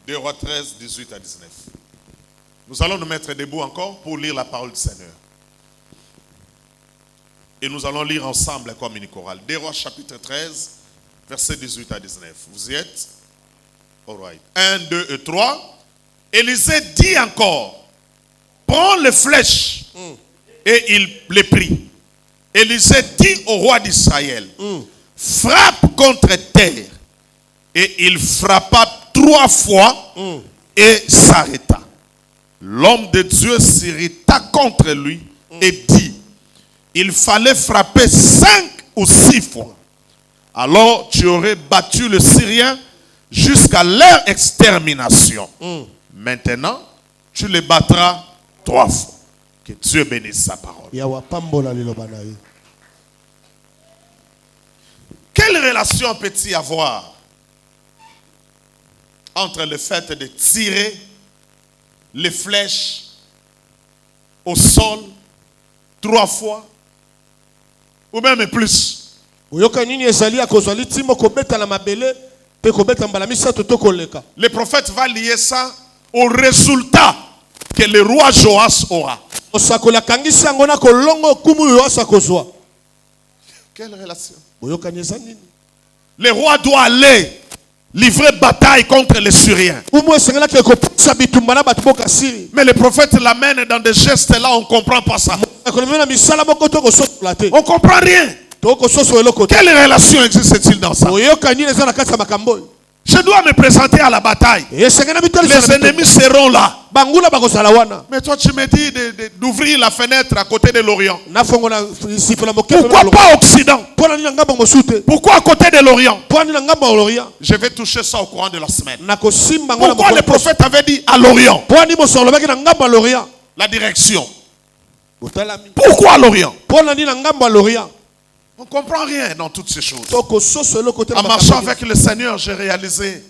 2 Rois 13, 18 à 19. Nous allons nous mettre debout encore pour lire la parole du Seigneur. Et nous allons lire ensemble comme une chorale. 2 Rois chapitre 13, verset 18 à 19. Vous y êtes? All right. 1, 2 et 3. Élisée dit encore, prends les flèches. Et il les prit. Élisée dit au roi d'Israël, frappe contre terre. Et il frappa 3 fois et s'arrêta. L'homme de Dieu s'irrita contre lui et dit, il fallait frapper 5 ou 6 fois. Alors tu aurais battu le Syrien jusqu'à leur extermination. Maintenant, tu les battras 3 fois. Que Dieu bénisse sa parole. Quelle relation peut-il y avoir entre le fait de tirer les flèches au sol 3 fois ou même plus? Le prophète va lier ça au résultat que le roi Joas aura. Quelle relation? Le roi doit aller livrer bataille contre les Syriens. Mais le prophète l'amène dans des gestes là, on ne comprend pas ça. On ne comprend rien. Quelle relation existe-t-il dans ça? Je dois me présenter à la bataille. Les ennemis seront là. Mais toi tu me dis d'ouvrir la fenêtre à côté de l'Orient. Pourquoi pas Occident? Pourquoi à côté de l'Orient? Je vais toucher ça au courant de la semaine. Pourquoi le prophète avait dit à l'Orient? La direction. Pourquoi à l'Orient? On ne comprend rien dans toutes ces choses. En marchant avec le Seigneur, j'ai réalisé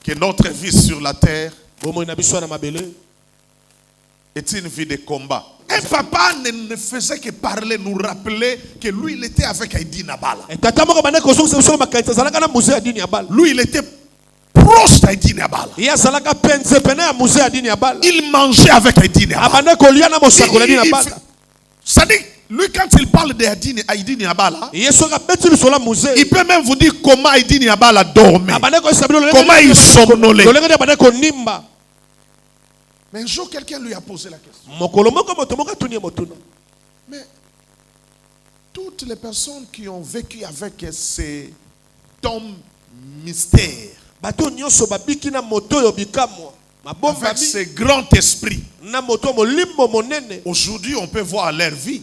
que notre vie sur la terre est une vie de combat. Un papa ne faisait que parler, nous rappeler que lui, il était avec Aïdi Nabala. Lui, il était proche d'Aïdi Nabala. Il mangeait avec Aïdi Nabala. Ça dit, lui, quand il parle d'Aïdi Nabala, il peut même vous dire comment Aïdi Nabala dormait, comment il somnolait. Mais un jour, quelqu'un lui a posé la question. Mais toutes les personnes qui ont vécu avec ces tombes mystères, avec ce grand esprit, aujourd'hui on peut voir leur vie.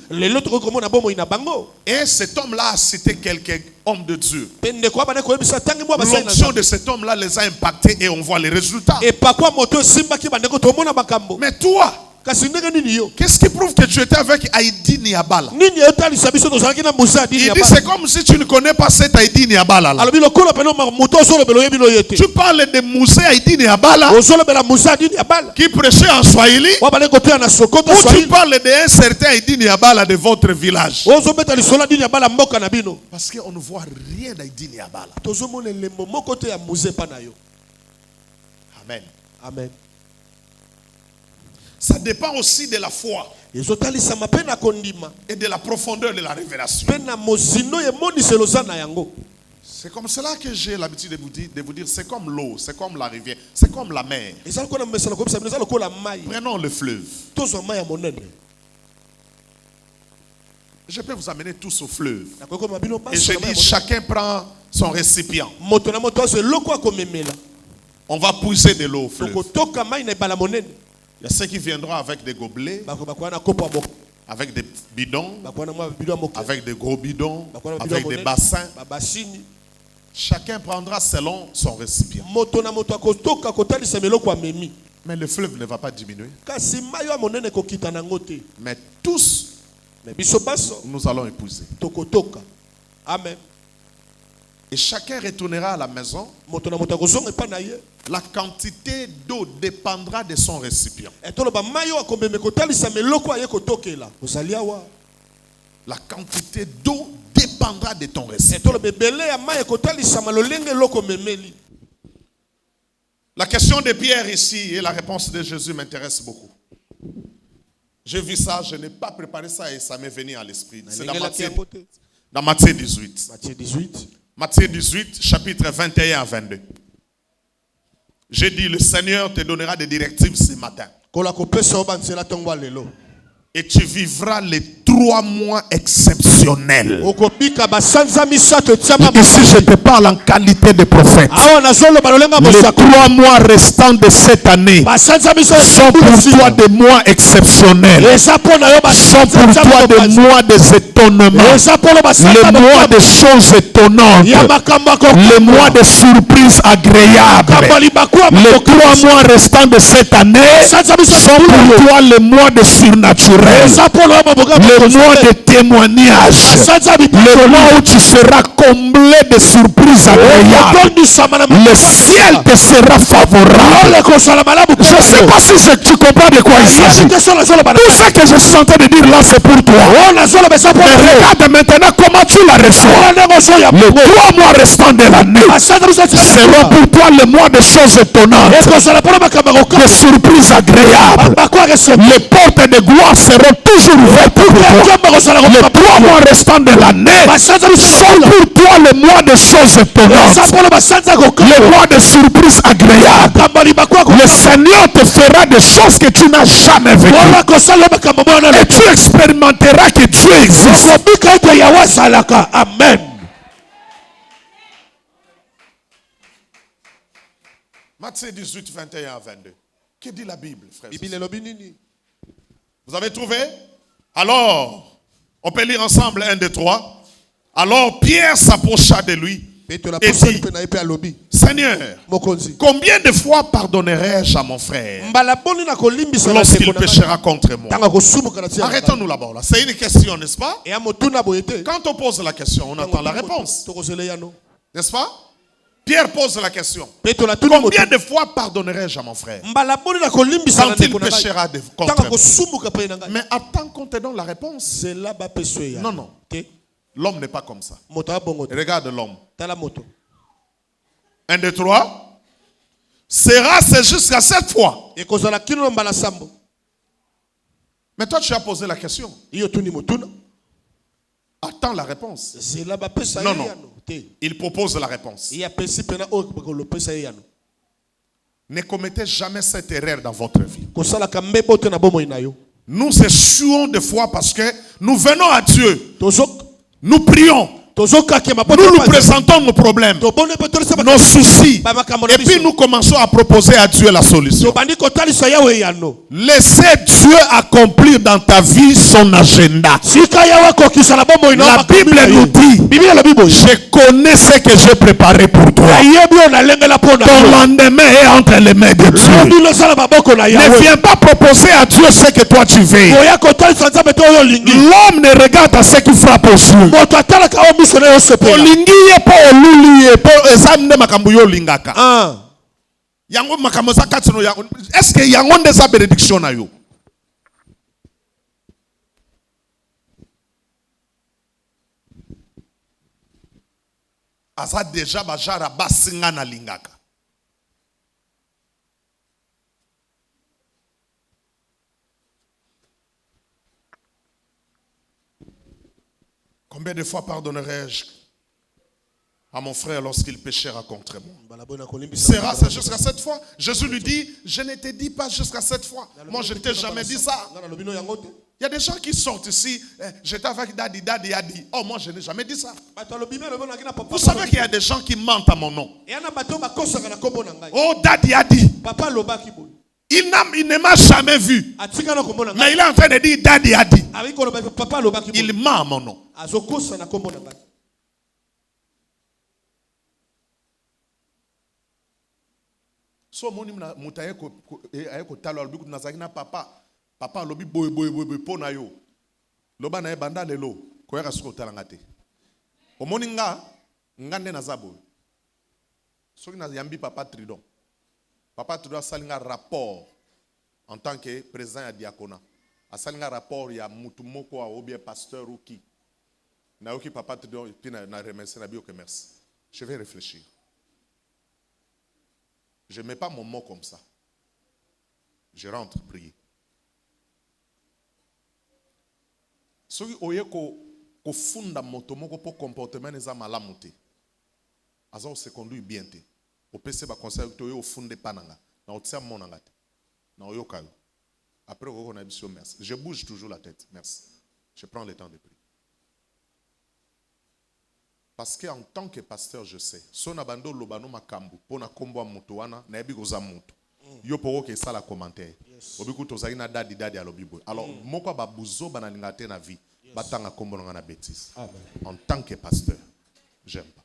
Et cet homme-là a cité quelques hommes de Dieu. L'onction de cet homme-là les a impactés et on voit les résultats. Mais toi, qu'est-ce qui prouve que tu étais avec Aïdi Nabala? Il dit c'est comme si tu ne connais pas cet Aïdi Nabala là. Tu parles de Moussé Aïdi Nabala qui prêchait en Swahili, ou tu parles d'un certain Aïdi Nabala de votre village? Parce qu'on ne voit rien d'Aïdi Nabala. Amen. Amen. Ça dépend aussi de la foi et de la profondeur de la révélation. C'est comme cela que j'ai l'habitude de vous dire, c'est comme l'eau, c'est comme la rivière, c'est comme la mer. Prenons le fleuve. Je peux vous amener tous au fleuve. Et je dis, chacun prend son récipient. On va puiser de l'eau au fleuve. Il y a ceux qui viendront avec des gobelets, avec des bidons, avec des gros bidons, avec des bassins. Chacun prendra selon son récipient. Mais le fleuve ne va pas diminuer. Mais tous, nous allons épouser. Amen. Et chacun retournera à la maison. La quantité d'eau dépendra de son récipient. La quantité d'eau dépendra de ton récipient. La question de Pierre ici et la réponse de Jésus m'intéresse beaucoup. J'ai vu ça, je n'ai pas préparé ça et ça m'est venu à l'esprit. C'est dans Matthieu 18. Matthieu 18. Matthieu 18, chapitre 21 à 22. J'ai dit, le Seigneur te donnera des directives ce matin. Et tu vivras les 3 mois exceptionnels. Ici, je te parle en qualité de prophète. Les 3 mois restants de cette année sont pour toi des mois exceptionnels. Sont pour toi des mois des étonnements. Les mois de choses étonnantes. Les mois de surprises agréables. Les 3 mois restants de cette année sont pour toi les mois de surnaturel. Le mois de témoignage, le mois où tu seras comblé de surprises agréables. Le ciel te sera favorable. Je ne sais pas si tu comprends de quoi il s'agit. Tout ce que je suis en train de dire là, c'est pour toi. Mais regarde maintenant comment tu la reçois. Les 3 mois restants de l'année seront pour toi le mois de choses étonnantes, de surprises agréables. Les portes de gloire seront toujours ouvertes pour toi. Les 3 mois restants de l'année sont pour toi le mois de choses étonnantes, le mois de surprises agréables. Le Seigneur te fera des choses que tu n'as jamais vécues. Et tu expérimenteras que Dieu existe. Amen. Matthieu 18, 21 à 22. Que dit la Bible, frère? Vous avez trouvé? Alors, on peut lire ensemble 1, 2, 3. Alors Pierre s'approcha de lui et dit, Seigneur, combien de fois pardonnerai-je à mon frère lorsqu'il péchera contre moi? Arrêtons-nous là-bas. C'est une question, n'est-ce pas? Quand on pose la question, on attend la réponse. N'est-ce pas? Pierre pose la question. Combien de fois pardonnerai-je à mon frère quand il péchera contre moi? Mais attends qu'on te donne la réponse. Non, non. L'homme n'est pas comme ça. Regarde l'homme. 1, 2, 3. Sera-ce jusqu'à 7 fois? Mais toi, tu as posé la question. Attends la réponse. Non, non. Il propose la réponse. Ne commettez jamais cette erreur dans votre vie. Nous échouons des fois parce que nous venons à Dieu. Nous prions. Nous nous présentons nos problèmes, nos soucis, et puis nous commençons à proposer à Dieu la solution. Laissez Dieu accomplir dans ta vie son agenda. La Bible nous dit, je connais ce que j'ai préparé pour toi. Ton lendemain est entre les mains de Dieu. Ne viens pas proposer à Dieu ce que toi tu veux. L'homme ne regarde à ce qui frappe aux yeux. Est-ce que yango ndeza bénédiction na yo? Asa déjà bajara basinga na lingaka. Combien de fois pardonnerai-je à mon frère lorsqu'il péchera contre moi? Sera-ce jusqu'à 7 fois? Jésus lui dit, je ne te dis pas jusqu'à 7 fois. Moi, je ne t'ai jamais dit ça. Il y a des gens qui sortent ici, j'étais avec Daddy, Daddy a dit. Oh, moi, je n'ai jamais dit ça. Vous savez qu'il y a des gens qui mentent à mon nom. Oh, Daddy a dit. Il ne m'a jamais vu. Mais il est en train de dire Daddy a dit. Il ment à mon nom. So moni mutaye ko ayeko talo albiku nazakina papa lobi boy pona yo loba na banda lelo ko yaka siko talanga te omoni nga nde nazabo soki na yambi papa Tridon salinga rapport en tant que président ya diakona asalinga rapport ya mutu moko ou bien pasteur ou qui na oki papa Tridon puis na remercier na bio que merci. Je vais réfléchir. Je ne mets pas mon mot comme ça. Je rentre prier. Ce qui oye ko funda moto moko po comportement neza malamu te. Aza se conduit bien te. Au PC ba conseil to yo funde pananga. Na otia monanga te. Na oyoka yo. Après on a dit merci. Je bouge toujours la tête. Merci. Je prends le temps de prier. Parce qu'en tant que pasteur, je sais. Si on a bando lobano makambu, pona kombo mutu wana, na ebi goza mutu. Yo poko ke sala commentaire. Obiku tozali na dadi alobibo. Alors moko ba buzo banalinga te na vie. Batanga kombo na bêtise. En tant que pasteur, j'aime pas.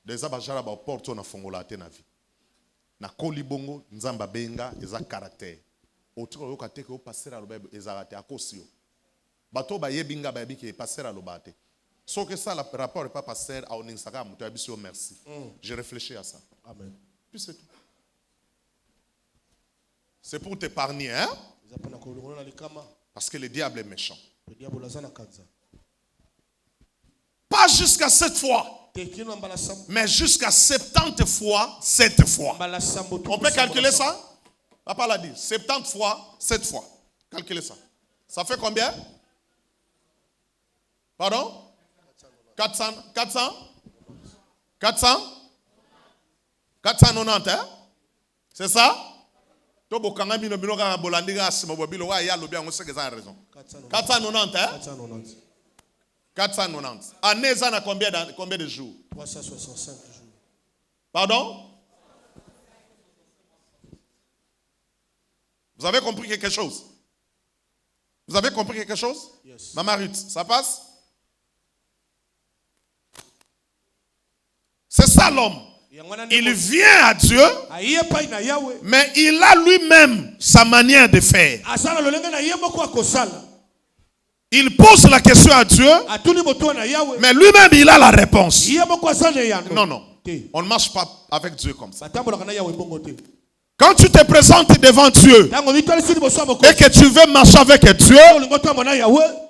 Déjà bajala ba porte na fongola te na vie. Na kolibongo nzamba benga eza caractère. Otro yo kateke o pasteur alobibo ezarate akosio. Bato ba yebinga ba yebike pasteur alobate. Sauf que ça, le rapport n'est pas pasteur à Oningsaka, merci. J'ai réfléchi à ça. Amen. Puis c'est tout. C'est pour t'épargner, hein? Parce que le diable est méchant. Pas jusqu'à 7 fois, mais jusqu'à 70 fois, 7 fois. On peut calculer ça? Papa l'a dit, 70 fois, 7 fois. Calculez ça. Ça fait combien? Pardon? 490, hein? C'est ça? 490, hein? 490. Année, ça a combien de jours? 365 jours. Pardon? Vous avez compris quelque chose? Vous avez compris quelque chose? Yes. Maman Ruth, ça passe? C'est ça l'homme. Il vient à Dieu, mais il a lui-même sa manière de faire. Il pose la question à Dieu, mais lui-même il a la réponse. Non, non. On ne marche pas avec Dieu comme ça. Quand tu te présentes devant Dieu et que tu veux marcher avec Dieu,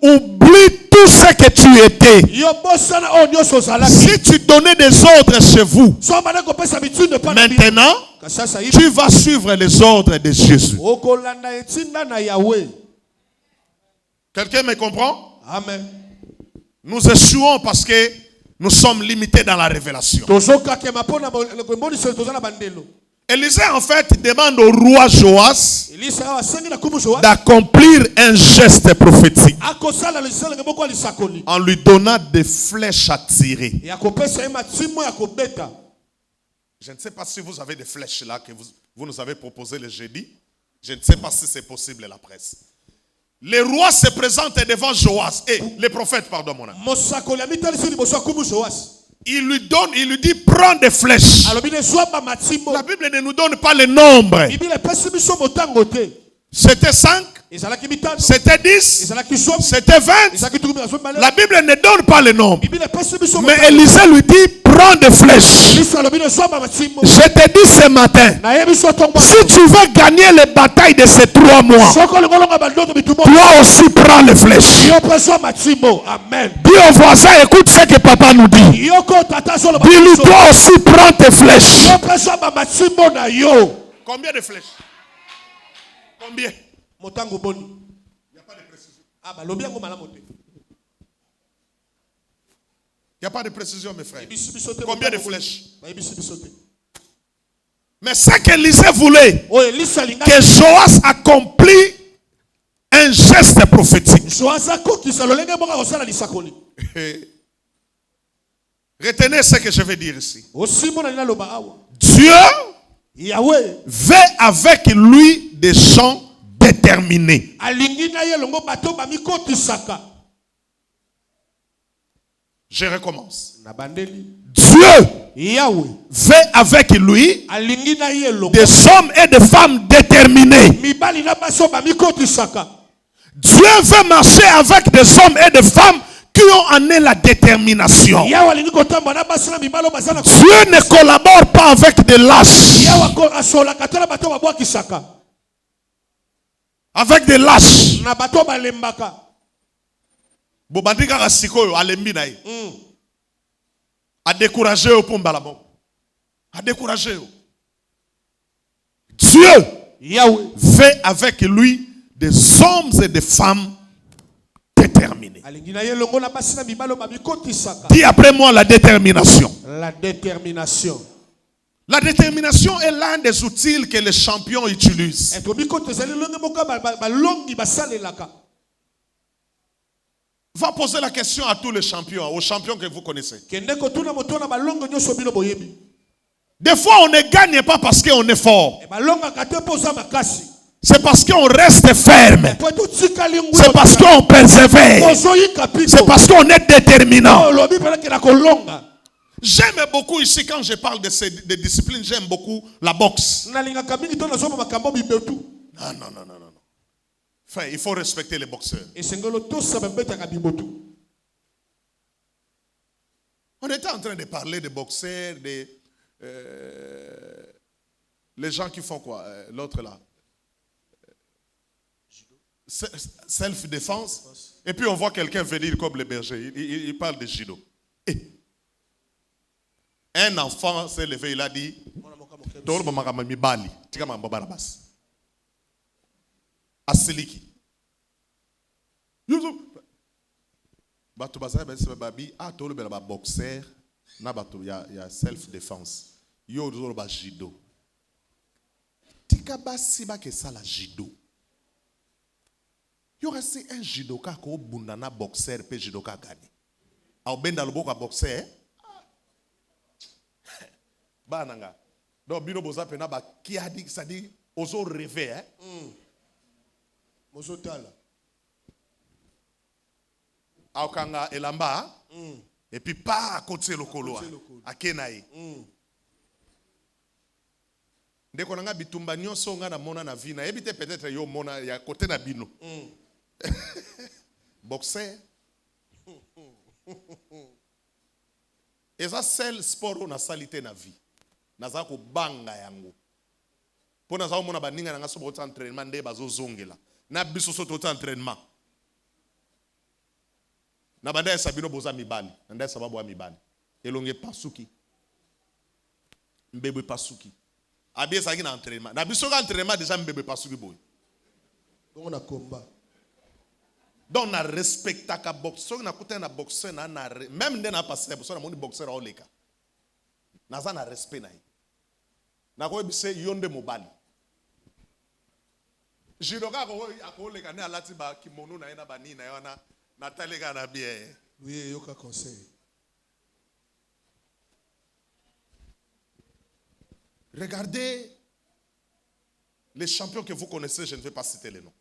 oublie tout ce que tu étais. Si tu donnais des ordres chez vous, maintenant, tu vas suivre les ordres de Jésus. Quelqu'un me comprend? Amen. Nous échouons parce que nous sommes limités dans la révélation. Élisée en fait demande au roi Joas d'accomplir un geste prophétique en lui donnant des flèches à tirer. Je ne sais pas si vous avez des flèches là que vous nous avez proposé le jeudi. Je ne sais pas si c'est possible la presse. Le roi se présente devant Joas et le prophète, pardon mon ami. Il lui dit prends des flèches. La Bible ne nous donne pas le nombre. C'était 5, c'était 10, c'était 20. La Bible ne donne pas le nombre. Mais Élisée lui dit prends des flèches. Je te dis ce matin, si tu veux gagner les batailles de ces 3 mois, toi aussi prends les flèches. Dis au voisin, écoute ce que papa nous dit. Dis-lui, toi aussi prends tes flèches. Combien de flèches? Combien? Il n'y a pas de précision. Il n'y a pas de précision, mes frères. Combien de flèches? Mais ce qu'Élisée voulait, que Joas accomplit un geste prophétique. Retenez ce que je vais dire ici. Dieu veut avec lui des gens déterminés. Je recommence. Dieu veut avec lui des hommes et des femmes déterminés. Dieu veut marcher avec des hommes et des femmes qui ont en eux la détermination. Dieu ne collabore pas avec des lâches. Avec des lâches. Bobandika rasikoyo alembi na ye. A décourager au pombalabo. A décourager. Dieu Yahweh fait avec lui des hommes et des femmes déterminés. alingi na ye longo na basi na mibalo babikotisaka. Dis après moi la détermination. La détermination. La détermination est l'un des outils que les champions utilisent. Et tobikoto ezali longe moko balongi basalelaka. Va poser la question à tous les champions, aux champions que vous connaissez. Kende kotuna moto na balongo nyoso bino boyebi. Des fois, on ne gagne pas parce qu'on est fort. E balonga kate poza makasi. C'est parce qu'on reste ferme. C'est parce qu'on persévère. C'est parce qu'on est déterminant. J'aime beaucoup ici, quand je parle de disciplines, j'aime beaucoup la boxe. Non. Enfin, il faut respecter les boxeurs. On était en train de parler de boxeurs, les gens qui font quoi? L'autre là. Self-défense. Et puis on voit quelqu'un venir comme le berger. Il parle de judo. Et un enfant s'est levé, il a dit Asiliki. Boxer, il y a self-défense. Il y a judo. Tikaba siba que ça la judo. Il y aura un judoka qui a un boxeur et un judoka gagné. Alors, ben dans le boka boxeur. Bananga. Donc, bino boza pena ba qui a dit ça dit ozo rêver hein. Mozo tala. Aokanga elamba et puis pas à côté le koloa. Akenaï. Ndeko nanga bitumba nyonso nga na mona na vina. Ebite peut-être yo mona ya côté na bino. Boxer. Et ça c'est sport on a salité na vie. Naza ko banga yango. Po naza mona baninga nanga so bota entraînement nde bazo zongela. Na biso so tota entraînement. Na banda ya sabino boza mibali. Nda sababu wa mibali. Elonge pasuki. Mbebe pasuki. Abie ça qui na entraînement. Na biso ka entraînement déjà mbebe pasuki boy. On a combat. Donc na respecta ka boxeur na kuta na boxeur na même ndena passer boxeur na moni boxeur oleka. Na za na respect na. Na ko bise yonde mobali. Jidoka ko akoleka ne alati ba kimono na ina bani na yana na talega na bien. Oui, yoka conseil. Regardez les champions que vous connaissez, je ne vais pas citer les noms.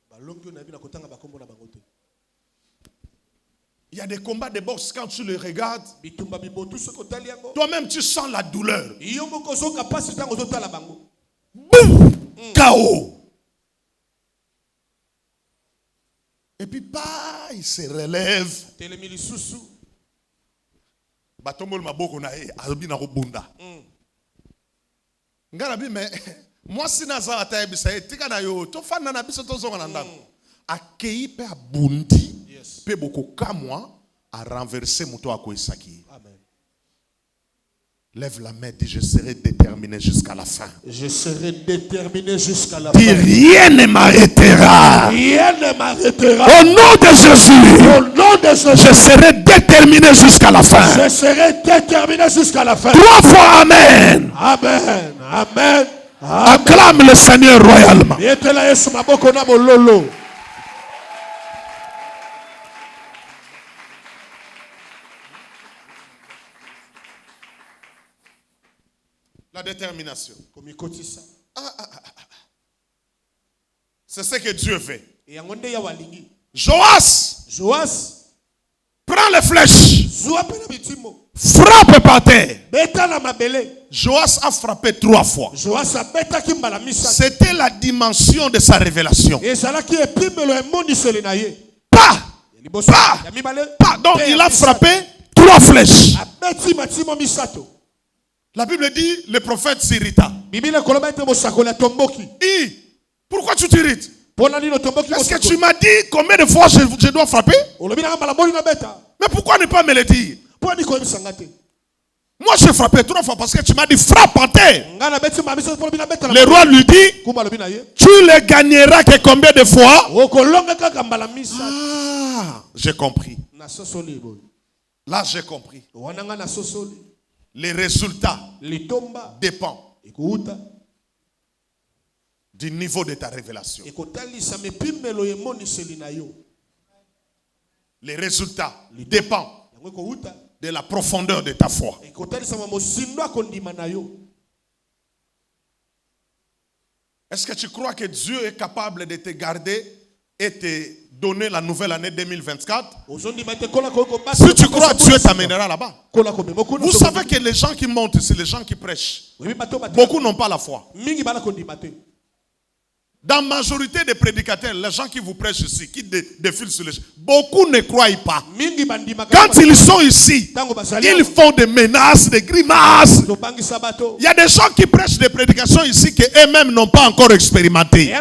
Il y a des combats de boxe, quand tu les regardes, toi-même tu sens la douleur. Boum! KO. Et puis, bah, il se relève. Batombol maboko na e, azobi na robunda. Ngarabi mais moi si naza ata bisa tika na yo to fana na biso to zonga na ndako. Akei pe abundi. Pe boko kamwa a renverser moto akoisaki. Amen. Lève la main, dis je serai déterminé jusqu'à la fin. Je serai déterminé jusqu'à la fin. Dis rien ne m'arrêtera. Rien ne m'arrêtera. Au nom de Jésus. Au nom de Jésus. Je serai déterminé jusqu'à la fin. Je serai déterminé jusqu'à la fin. 3 fois Amen. Amen. Amen. Acclame le Seigneur royalement. La détermination. C'est ce que Dieu fait. Joas prend les flèches. Frappe par terre. Joas a frappé 3 fois. C'était la dimension de sa révélation. Pas. Donc il a frappé 3 flèches. La Bible dit, le prophète s'irrita. Pourquoi tu t'irrites? Est-ce que tu m'as dit combien de fois je dois frapper? Mais pourquoi ne pas me le dire? Moi, j'ai frappé 3 fois parce que tu m'as dit frappe en terre. Le roi lui dit, tu le gagneras que combien de fois? Ah, j'ai compris. Là, j'ai compris. Les résultats dépendent du niveau de ta révélation. Les résultats dépendent de la profondeur de ta foi. Est-ce que tu crois que Dieu est capable de te garder et te donner la nouvelle année 2024? Si tu crois, Dieu t'amènera là-bas. Vous savez que les gens qui montent, c'est les gens qui prêchent. Beaucoup n'ont pas la foi. Dans la majorité des prédicateurs, les gens qui vous prêchent ici, qui défilent sur les gens, beaucoup ne croient pas. Quand ils sont ici, ils font des menaces, des grimaces. Il y a des gens qui prêchent des prédications ici qu'eux-mêmes n'ont pas encore expérimenté.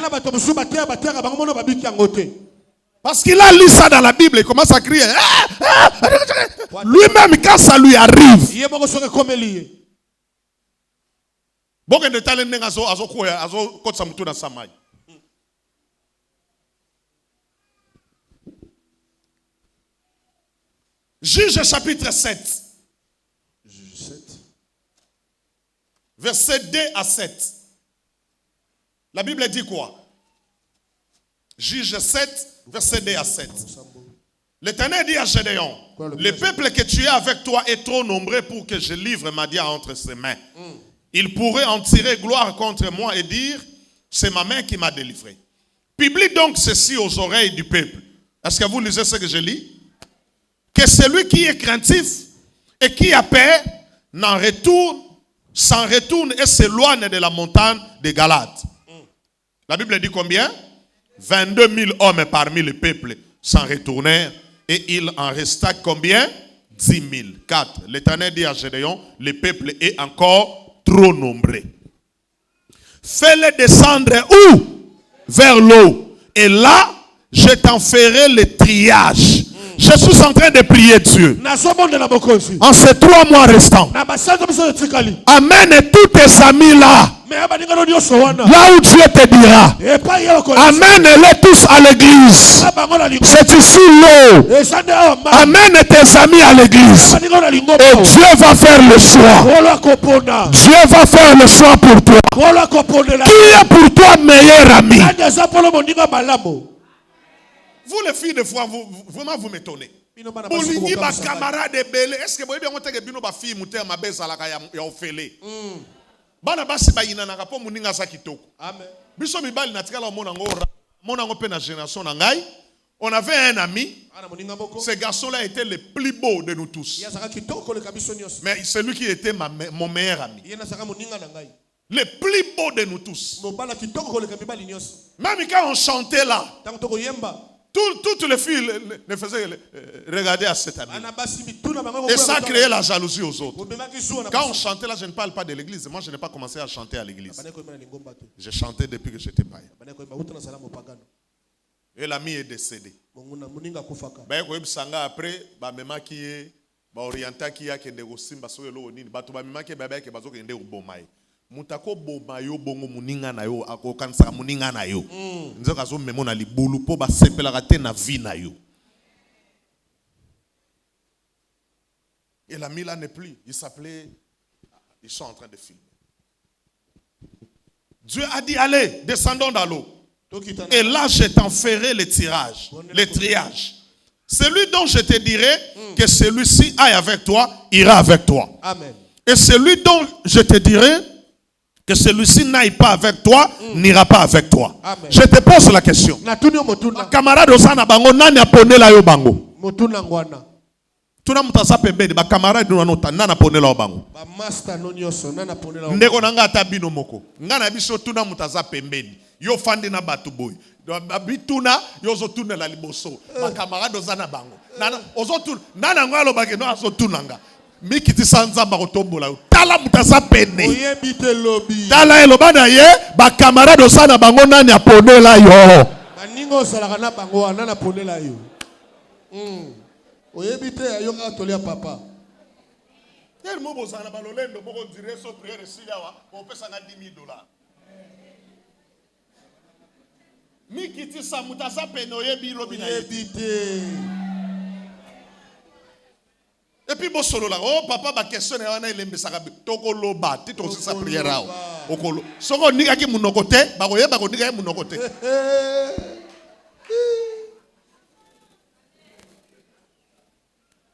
Parce qu'il a lu ça dans la Bible et commence à crier. Lui-même, quand ça lui arrive, Juge chapitre 7. Verset 2 à 7. La Bible dit quoi? Juge 7, verset 2 à 7. L'Éternel dit à Gédéon, le peuple que tu as avec toi est trop nombreux pour que je livre Madia entre ses mains. Il pourrait en tirer gloire contre moi et dire, c'est ma main qui m'a délivré. Publie donc ceci aux oreilles du peuple. Est-ce que vous lisez ce que je lis? Que celui qui est craintif et qui a peur s'en retourne et s'éloigne de la montagne de Galade. La Bible dit combien? 22 000 hommes parmi le peuple s'en retournèrent et il en resta combien? 10 000. 4. L'Éternel dit à Gédéon, le peuple est encore trop nombreux. Fais-le descendre où? Vers l'eau. Et là, je t'en ferai le triage. Je suis en train de prier Dieu. En ces 3 mois restants, amène tous tes amis là. Là où Dieu te dira. Amène-les tous à l'église. C'est ici l'eau. Amène tes amis à l'église. Et Dieu va faire le choix. Dieu va faire le choix pour toi. Qui est pour toi meilleur ami? Vous les filles de foi, vraiment vous m'étonnez. Bolingi ba camarade belé. Est-ce que vous avez bien bino ba fille muté ma beza la ya ofele. Bana basi ba ina na kapo muninga sa kitoko. Amen. Biso mibali na tikala mona ngo pe na génération na ngai. On avait un ami. Ce garçon-là était le plus beau de nous tous. Mais c'est lui qui était mon meilleur ami. Le plus beau de nous tous. Même quand on chantait là, toutes les filles ne faisaient regarder à cet ami. Et ça créait la jalousie aux autres. Quand on chantait là, je ne parle pas de l'église. Moi, je n'ai pas commencé à chanter à l'église. J'ai chanté depuis que j'étais païen. Et l'ami est décédé. Après, maman qui est orienté qui a kende gosimba so yelo nini bato ba mimaki baba yake bazo kende ubomai mutako boma yo bongo muninga na yo akokanisa muninga na yo nzoka zo memo na libulu po ba sepela te na vie na yo. Et l'ami là n'est plus, il s'appelait, ils sont en train de filmer. Dieu a dit allez, descendons dans l'eau. Et là je t'en ferai le triage. Celui dont je te dirai que celui-ci aille avec toi, ira avec toi. Amen. Et celui dont je te dirai que celui-ci n'aille pas avec toi, n'ira pas avec toi. Amen. Je te pose la question. Camarade osana bango nani apone la yo bango? Tuna mutasa pembeni ba camarade nota nana pone la yo bango. Ba master no nyoso nana pone la yo. Ndeko nanga atabino moko. Ngana biso tuna mutasa pembeni. Yo fandi na batu boy. Bituna yozo tuna la liboso. Ba camarade osana bango. Nana ozo tuna nana ngalo bake no azo tunanga. Mikiti sanza bakotombola yo. Tala mutasa pene. Oyebite lobi. Tala elobana ye ba camarade osana bango nani aponela yo. Baningo salaka na bango nana ponela yo. Oyebite ayonga tolia papa. Tellement vous en avez balolendo, vous direz son prière ici, on peut s'en $10,000. Mikiti samutaza penoye bilobina. Et puis bon solo là, oh papa ba question na wana ilembe saka tokolo ba ti to sa prière awo. Okolo. Soko nika ki munokote, ba koyeba ko nika ki munokote.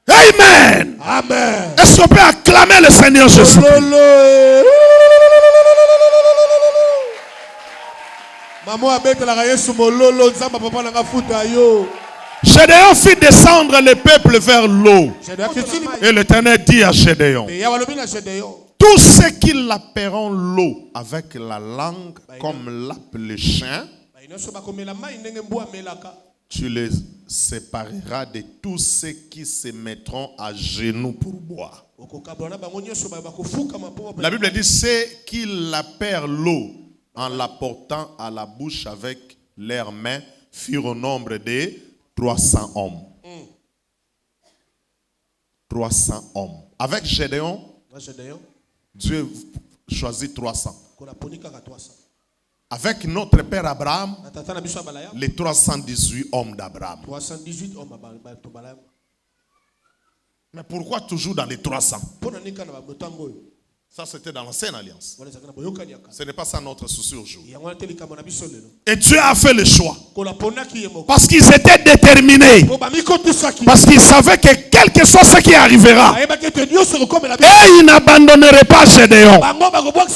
Amen. Amen. Est-ce qu'on peut acclamer le Seigneur Jésus? Gédéon fit descendre le peuple vers l'eau. Et l'Éternel dit à Gédéon: tous ceux qui l'appelleront l'eau avec la langue comme l'appent les chiens, tu les sépareras de tous ceux qui se mettront à genoux pour boire. La Bible dit ceux qui l'appellent l'eau en la portant à la bouche avec leurs mains furent au nombre de 300 hommes. 300 hommes. Avec Gédéon, Dieu choisit 300. Avec notre père Abraham, les 318 hommes d'Abraham. Mais pourquoi toujours dans les 300? Ça, c'était dans l'ancienne alliance. Ce n'est pas ça notre souci aujourd'hui. Et Dieu a fait le choix. Parce qu'ils étaient déterminés. Parce qu'ils savaient que quel que soit ce qui arrivera, et ils n'abandonneraient pas Gédéon.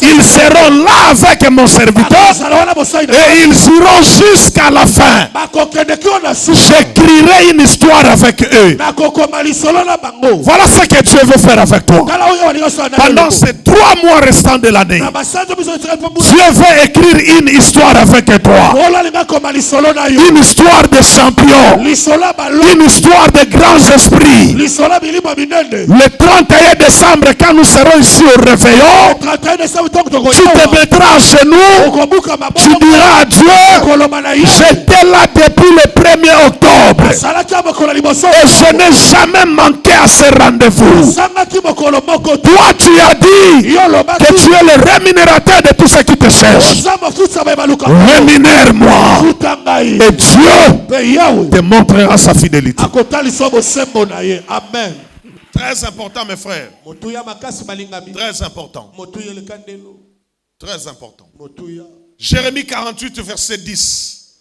Ils seront là avec mon serviteur. Et ils iront jusqu'à la fin. J'écrirai une histoire avec eux. Voilà ce que Dieu veut faire avec toi. Pendant ces 3 mois restants de l'année, Dieu veut écrire une histoire avec toi. Une histoire de champions. Une histoire de grands esprits. Le 31 décembre, quand nous serons ici au réveillon, tu te mettras à genoux. Tu diras à Dieu: j'étais là depuis le 1er octobre. Et je n'ai jamais manqué à ce rendez-vous. Toi, tu as dit que tu es le rémunérateur de tout ce qui te cherche. Rémunère-moi. Et Dieu te montrera sa fidélité. Amen. Très important, mes frères. Très important. Très important. Jérémie 48, verset 10.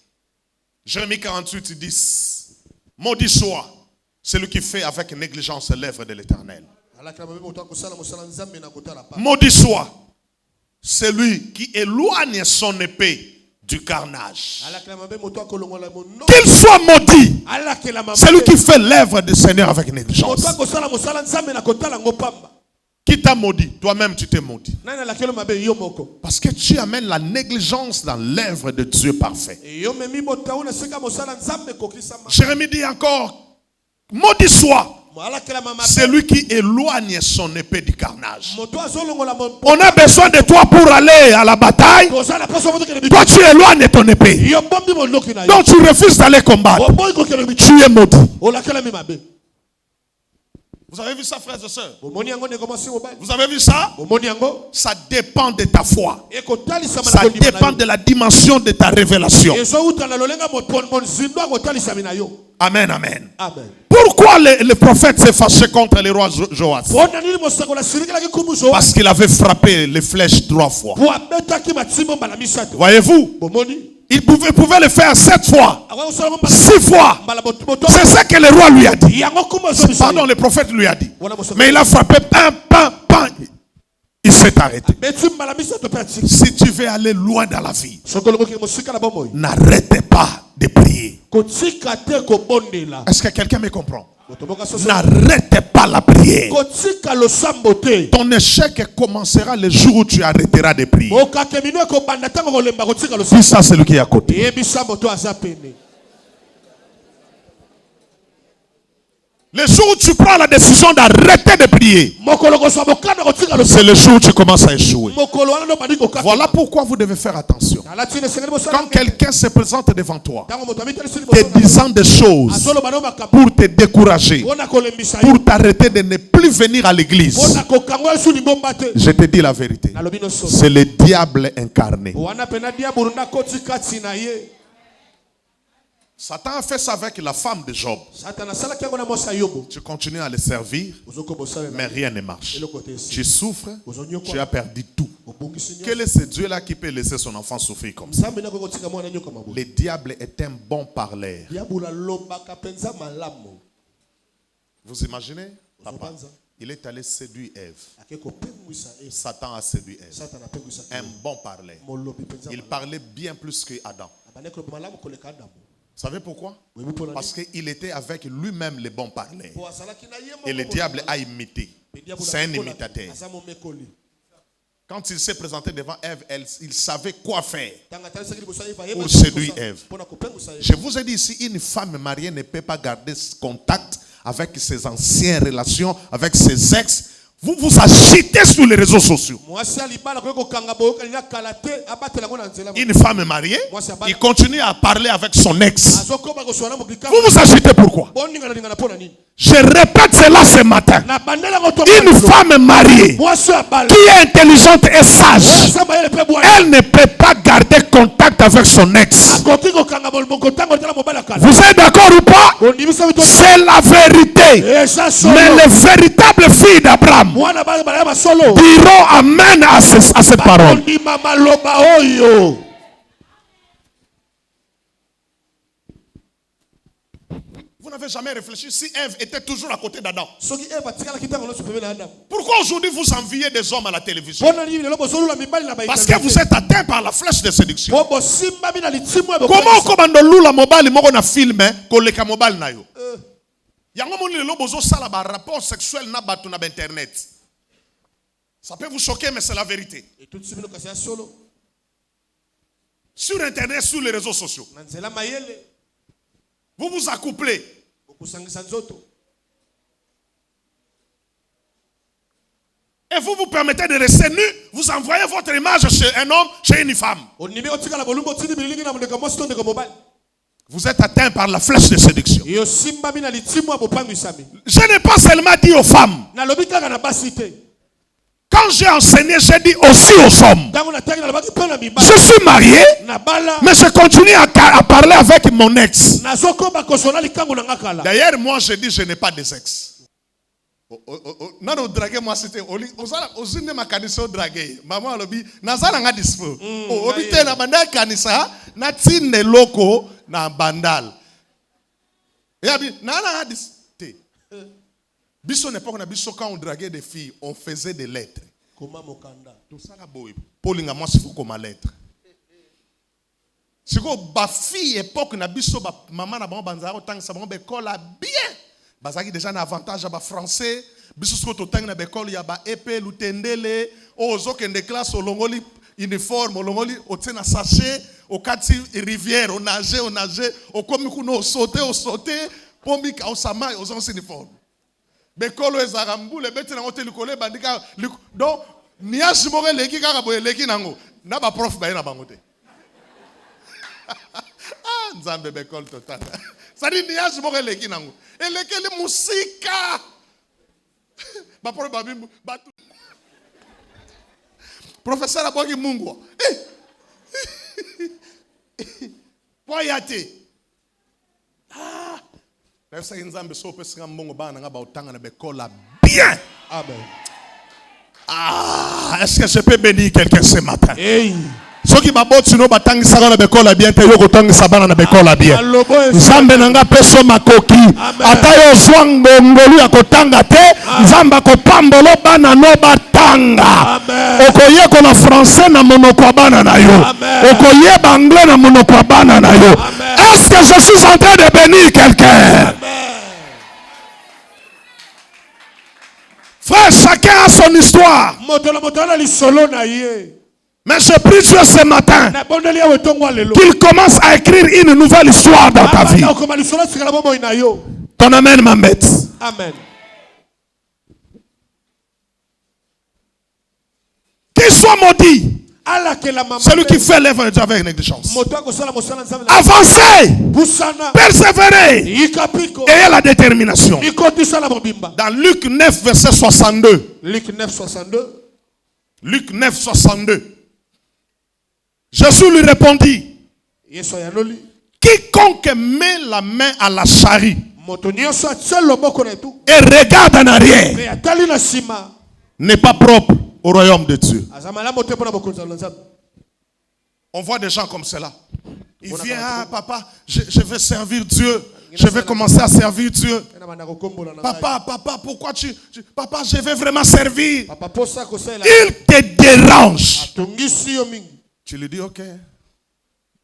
Jérémie 48, 10. Maudit soit celui qui fait avec négligence l'œuvre de l'Éternel. Maudit soit celui qui éloigne son épée du carnage. Qu'il soit maudit celui qui fait l'œuvre du Seigneur avec négligence. Qui t'a maudit? Toi-même tu t'es maudit. Parce que tu amènes la négligence dans l'œuvre de Dieu parfait. Jérémie dit encore: maudit soit celui qui éloigne son épée du carnage. On a besoin de toi pour aller à la bataille. Toi tu éloignes ton épée. Donc tu refuses d'aller combattre. Tu es maudit. Vous avez vu ça, frères et sœurs? Vous avez vu ça? Ça dépend de ta foi. Ça dépend de la dimension de ta révélation. Amen, amen. Pourquoi le prophète s'est fâché contre le roi Joas? Parce qu'il avait frappé les flèches 3 fois. Voyez-vous? Il pouvait le faire 7 fois, 6 fois. C'est ça que le roi lui a dit. Pardon, le prophète lui a dit. Mais il a frappé, pam. Il s'est arrêté. Si tu veux aller loin dans la vie, n'arrêtez pas de prier. Est-ce que quelqu'un me comprend? N'arrêtez pas la prière. Ton échec commencera le jour où tu arrêteras de prier. Dis ça, c'est lui qui est à côté. Le jour où tu prends la décision d'arrêter de prier, c'est le jour où tu commences à échouer. Voilà pourquoi vous devez faire attention. Quand quelqu'un se présente devant toi, te disant des choses pour te décourager, pour t'arrêter de ne plus venir à l'église, je te dis la vérité, c'est le diable incarné. Satan a fait ça avec la femme de Job. Tu continues à le servir, mais rien ne marche. Tu souffres, tu as perdu tout. Quel est ce Dieu-là qui peut laisser son enfant souffrir comme ça? Le diable est un bon parleur. Vous imaginez? Papa, il est allé séduire Ève. Satan a séduit Ève. Un bon parleur. Il parlait bien plus que Adam. Vous savez pourquoi? Parce qu'il était avec lui-même le bon parler. Et le diable a imité. C'est un imitateur. Quand il s'est présenté devant Ève, il savait quoi faire pour séduire Ève. Je vous ai dit ici, une femme mariée ne peut pas garder ce contact avec ses anciennes relations, avec ses ex. Vous vous agitez sur les réseaux sociaux. Une femme mariée, il continue à parler avec son ex. Vous vous agitez pourquoi? Je répète cela ce matin. Une femme mariée qui est intelligente et sage, elle ne peut pas garder contact avec son ex. Vous êtes d'accord ou pas? C'est la vérité. Mais les véritables filles d'Abraham diront amen à cette parole. Vous n'avez jamais réfléchi si Ève était toujours à côté d'Adam. Pourquoi aujourd'hui vous enviez des hommes à la télévision? Parce que vous êtes atteint par la flèche de séduction. Comment commande la mobile na film koleka mobile na yo? Yango moni le bozo sala ba rapport sexuel na batu na internet. Ça peut vous choquer, mais c'est la vérité. Sur internet, sur les réseaux sociaux. Vous vous accouplez. Et vous vous permettez de rester nu. Vous envoyez votre image chez un homme, chez une femme. Vous êtes atteint par la flèche de séduction. Je n'ai pas seulement dit aux femmes. Quand j'ai enseigné, j'ai dit aussi aux hommes. Je suis marié, mais je continue à parler avec mon ex. D'ailleurs, moi, je dis, je n'ai pas des ex. Non, draguer moi c'était aux ma kanisa draguer. Maman lobi nazala nga dispo. Obité na banda kanisa na tine loko na bandal. Et abi na nga disté. Biso n'époque na biso quand on draguait des filles, on faisait des lettres. Comment mokanda? Tout ça la boy. Paulinga moi c'est comme lettre. C'est quoi ba fille époque na biso ba maman na bon banzaro tang sa bon école bien. Bazaki déjà un avantage à ba français. Biso ce que tang na école ya ba épée lutendele ozo kende classe olongoli uniforme olongoli otena sachet au kati rivière on nager au komi kuno sauter pombi ka osama aux uniforme. Bekolo ezarambu le beti na hotel likole bandika donc niashi mo leki kaka boye leki nango na ba prof ba na bango te. Ah nzambe bekolo total. Ça dit niashi mo leki nango elekele musika. Ba prof ba bimbu ba professeur aboki mungu. Poyate. Ah bien. Ah, est-ce que je peux bénir quelqu'un ce matin? Ceux qui m'abotent sur nos bâtons, ça va bien. Bien, te yoko tang sabana na bekola bien. Zambe nanga peso makoki. Atayo zwang bongolu ya kotanga te. Zamba ko pambolo bana no batanga. Okoye ko na français na monoko bana na yo. Okoye ba anglais na monoko bana na yo. Est-ce que je suis en train de bénir quelqu'un? Frère, chacun a son histoire. Mais je prie Dieu ce matin qu'il commence à écrire une nouvelle histoire dans ta vie. Ton amen m'embête. Amen. Qu'il soit maudit Celui celui qui fait l'œuvre de Dieu avec négligence. Avancez, persévérez, ayez la détermination. Dans Luc 9, verset 62. Luc 9, 62. Luc 9, 62. Jésus lui répondit, quiconque met la main à la charrue et regarde en arrière n'est pas propre au royaume de Dieu. On voit des gens comme cela. Il vient, ah papa, je vais servir Dieu. Je vais commencer à servir Dieu. Papa, pourquoi papa, je vais vraiment servir. Il te dérange. Tu lui dis, ok.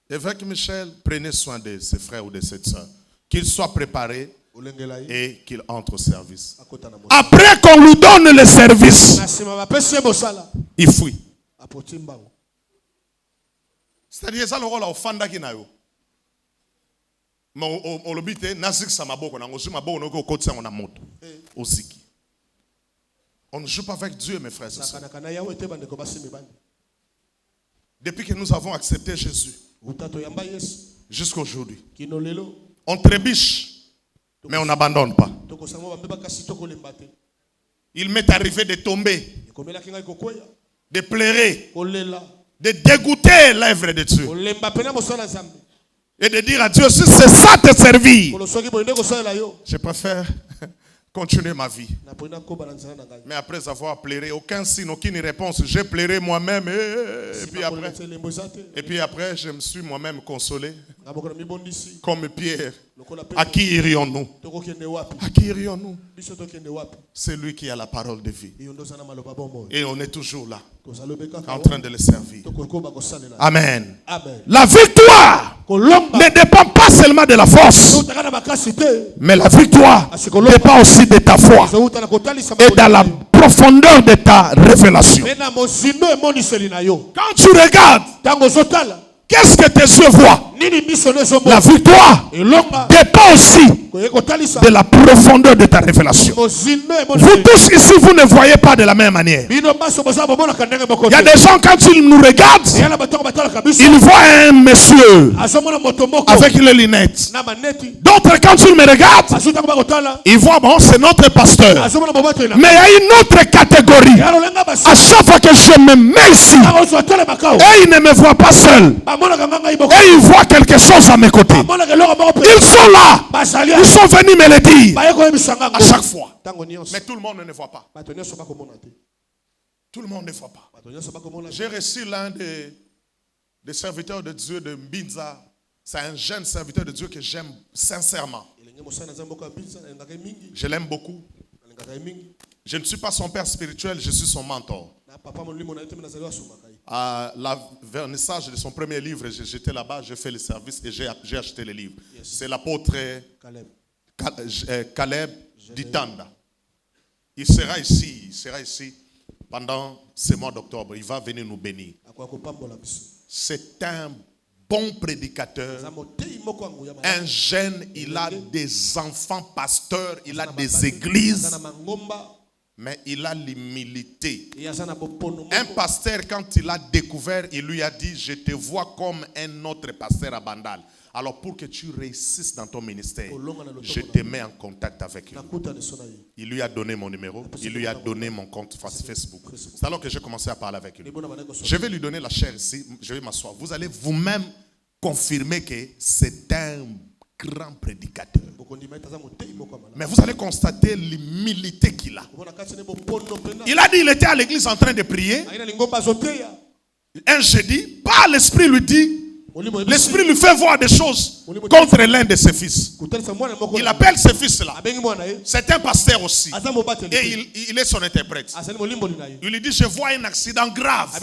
Évêque Michel, prenez soin de ses frères ou de ses soeurs. Qu'ils soient préparés et qu'ils entrent au service. Après qu'on lui donne le service, il fuit. C'est-à-dire ça le rôle au fanda qui n'a eu. Mais on le bite, nazik sa maboko, on a reçu maboko, on a côté on a moto. Osiki. On ne joue pas avec Dieu, mes frères et sœurs. Depuis que nous avons accepté Jésus, jusqu'à aujourd'hui, on trébuche, mais on n'abandonne pas. Il m'est arrivé de tomber, de pleurer, de dégoûter l'œuvre de Dieu. Et de dire à Dieu, si c'est ça te servir, je préfère continuer ma vie. Mais après avoir pleuré, aucun signe, aucune réponse, j'ai pleuré moi-même. Et puis après, je me suis moi-même consolé. Comme Pierre. À qui irions-nous? À qui irions-nous? C'est lui qui a la parole de vie. Et on est toujours là, en train de le servir. Amen. La victoire ne dépend pas seulement de la force, mais la victoire dépend aussi de ta foi et dans la profondeur de ta révélation. Quand tu regardes, qu'est-ce que tes yeux voient? La victoire dépend aussi de la profondeur de ta révélation. Vous tous ici, vous ne voyez pas de la même manière. Il y a des gens, quand ils nous regardent, ils voient un monsieur avec les lunettes. D'autres, quand ils me regardent, ils voient, bon, c'est notre pasteur. Mais il y a une autre catégorie. À chaque fois que je me mets ici, et ils ne me voient pas seul. Et ils voient quelque chose à mes côtés. Ils sont là. Ils sont venus me le dire à chaque fois. Mais tout le monde ne voit pas. Tout le monde ne voit pas. J'ai reçu l'un des serviteurs de Dieu de Mbinza. C'est un jeune serviteur de Dieu que j'aime sincèrement. Je l'aime beaucoup. Je ne suis pas son père spirituel, je suis son mentor. À la vernissage de son premier livre, j'étais là-bas, j'ai fait le service et j'ai acheté le livre. C'est l'apôtre Caleb Ditanda. Il sera ici pendant ce mois d'octobre. Il va venir nous bénir. C'est un bon prédicateur, un jeune, il a des enfants pasteurs, il a des églises. Mais il a l'humilité. Un pasteur, quand il a découvert, il lui a dit, je te vois comme un autre pasteur à Bandal. Alors pour que tu réussisses dans ton ministère, je te mets en contact avec lui. Il lui a donné mon numéro, il lui a donné mon compte Facebook. C'est alors que j'ai commencé à parler avec lui. Je vais lui donner la chair ici, je vais m'asseoir. Vous allez vous-même confirmer que c'est un grand prédicateur. Mais vous allez constater l'humilité qu'il a. Il a dit, il était à l'église en train de prier. Un jeudi, par l'esprit lui dit, l'esprit lui fait voir des choses contre l'un de ses fils. Il appelle ses fils-là. C'est un pasteur aussi. Et il est son interprète. Il lui dit, je vois un accident grave.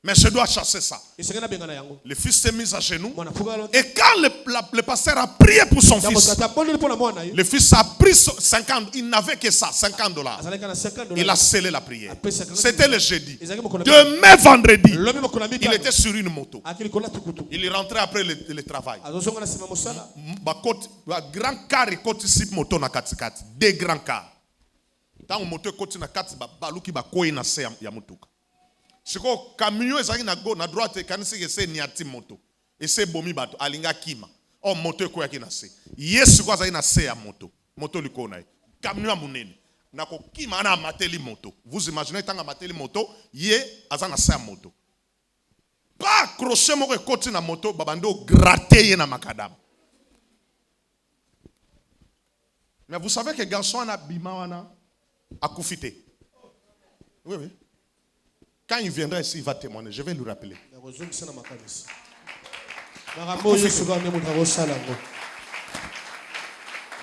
Mais je dois chasser ça. esengeli abengana yango Le fils s'est mis à genoux. mwana afuka aloti Et quand le pasteur a prié pour son ntango fils, tata abondeli mpo na mwana ye le fils a pris 50, il n'avait que ça, $50. azalaki na 50 Il a $. scellé la prière. Après 50, C'était le jeudi. ezalaki mokolo ya Demain vendredi, lobi mokolo ya il mitano était sur une moto. akili kola tukutu Il est rentré après le travail. azozonga na nsima mosala Grand car et côté sip moto na katikati. Des grands cars. Tant moto côté na kati baluki ba koyi na se ya mutuka. Siko camion ezaki na go na droite kanisi ke se niati moto. Et c'est bomi bato alinga kima. Oh moto ko yaki na se. Yesu ko azaki na se ya moto. Moto liko na. Camion ya munene. Na ko kima na mateli moto. Vous imaginez tanga mateli moto, ye azana se ya moto. Pas crochet moko côté na moto babando gratter ye na makadam. Mais vous savez que garçon a bima wana akufite. Oui oui. Quand il viendra ici, il va témoigner. Je vais lui rappeler. nakozongisa na makanisi makambo oyo yesu kaka nde moto akosala yango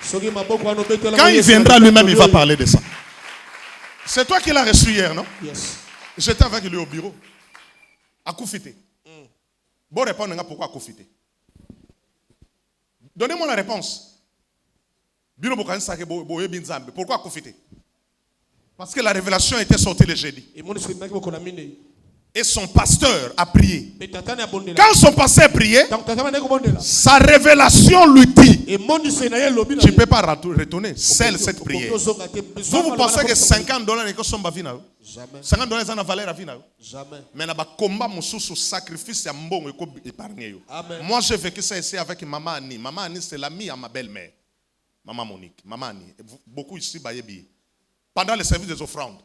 soki maboko wana obetela Quand il viendra lui-même, il va parler de ça. C'est toi qui l'as reçu hier, non? yes J'étais avec lui au bureau. Akufite. Bon, répondre pourquoi Akufite. Donnez-moi la réponse. Pourquoi Akufite? Parce que la révélation était sortie le jeudi. emoni soki ndaki mokolo ya minei Et son pasteur a prié. mpe tata ni abondela Quand son pasteur priait, ntango tata bandeki kobondela sa révélation lui dit, emoniseli na ye elobi na tu ne peux pas retourner seule cette okoki prière. ozonga te Vous pensez que $50 n'est que son bavina? jamais $50 c'est une valeur à vie. jamais Mais na ba combat mususu sacrifice ya mbongo eko épargner yo. Amen. Moi j'ai vécu ça ici avec maman Annie. Maman Annie c'est l'amie à ma belle-mère. Maman Monique, maman Annie. Beaucoup ici bayebi. Pendant le service des offrandes,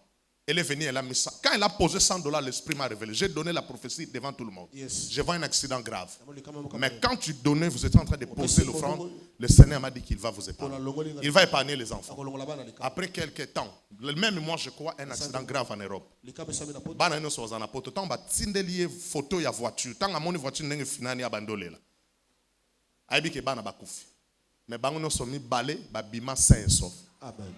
elle est venue, elle a mis ça. Quand elle a posé $100, l'esprit m'a révélé. J'ai donné la prophétie devant tout le monde. Yes. J'ai vu un accident grave. Mais Mais quand tu donnais, vous étiez en train de poser l'offrande, le Seigneur m'a dit qu'il va vous épargner. Il va épargner les enfants. akolongola bana lika Après quelques temps, même moi je crois un accident grave en Europe. likambo esami na poto Bana nyonso baza na poto tant batindeli photo ya voiture tant amoni voiture ndenge finani ya bandolela ayebi ke bana bakufi mais bango nyonso mibale babima sain et sauf. amen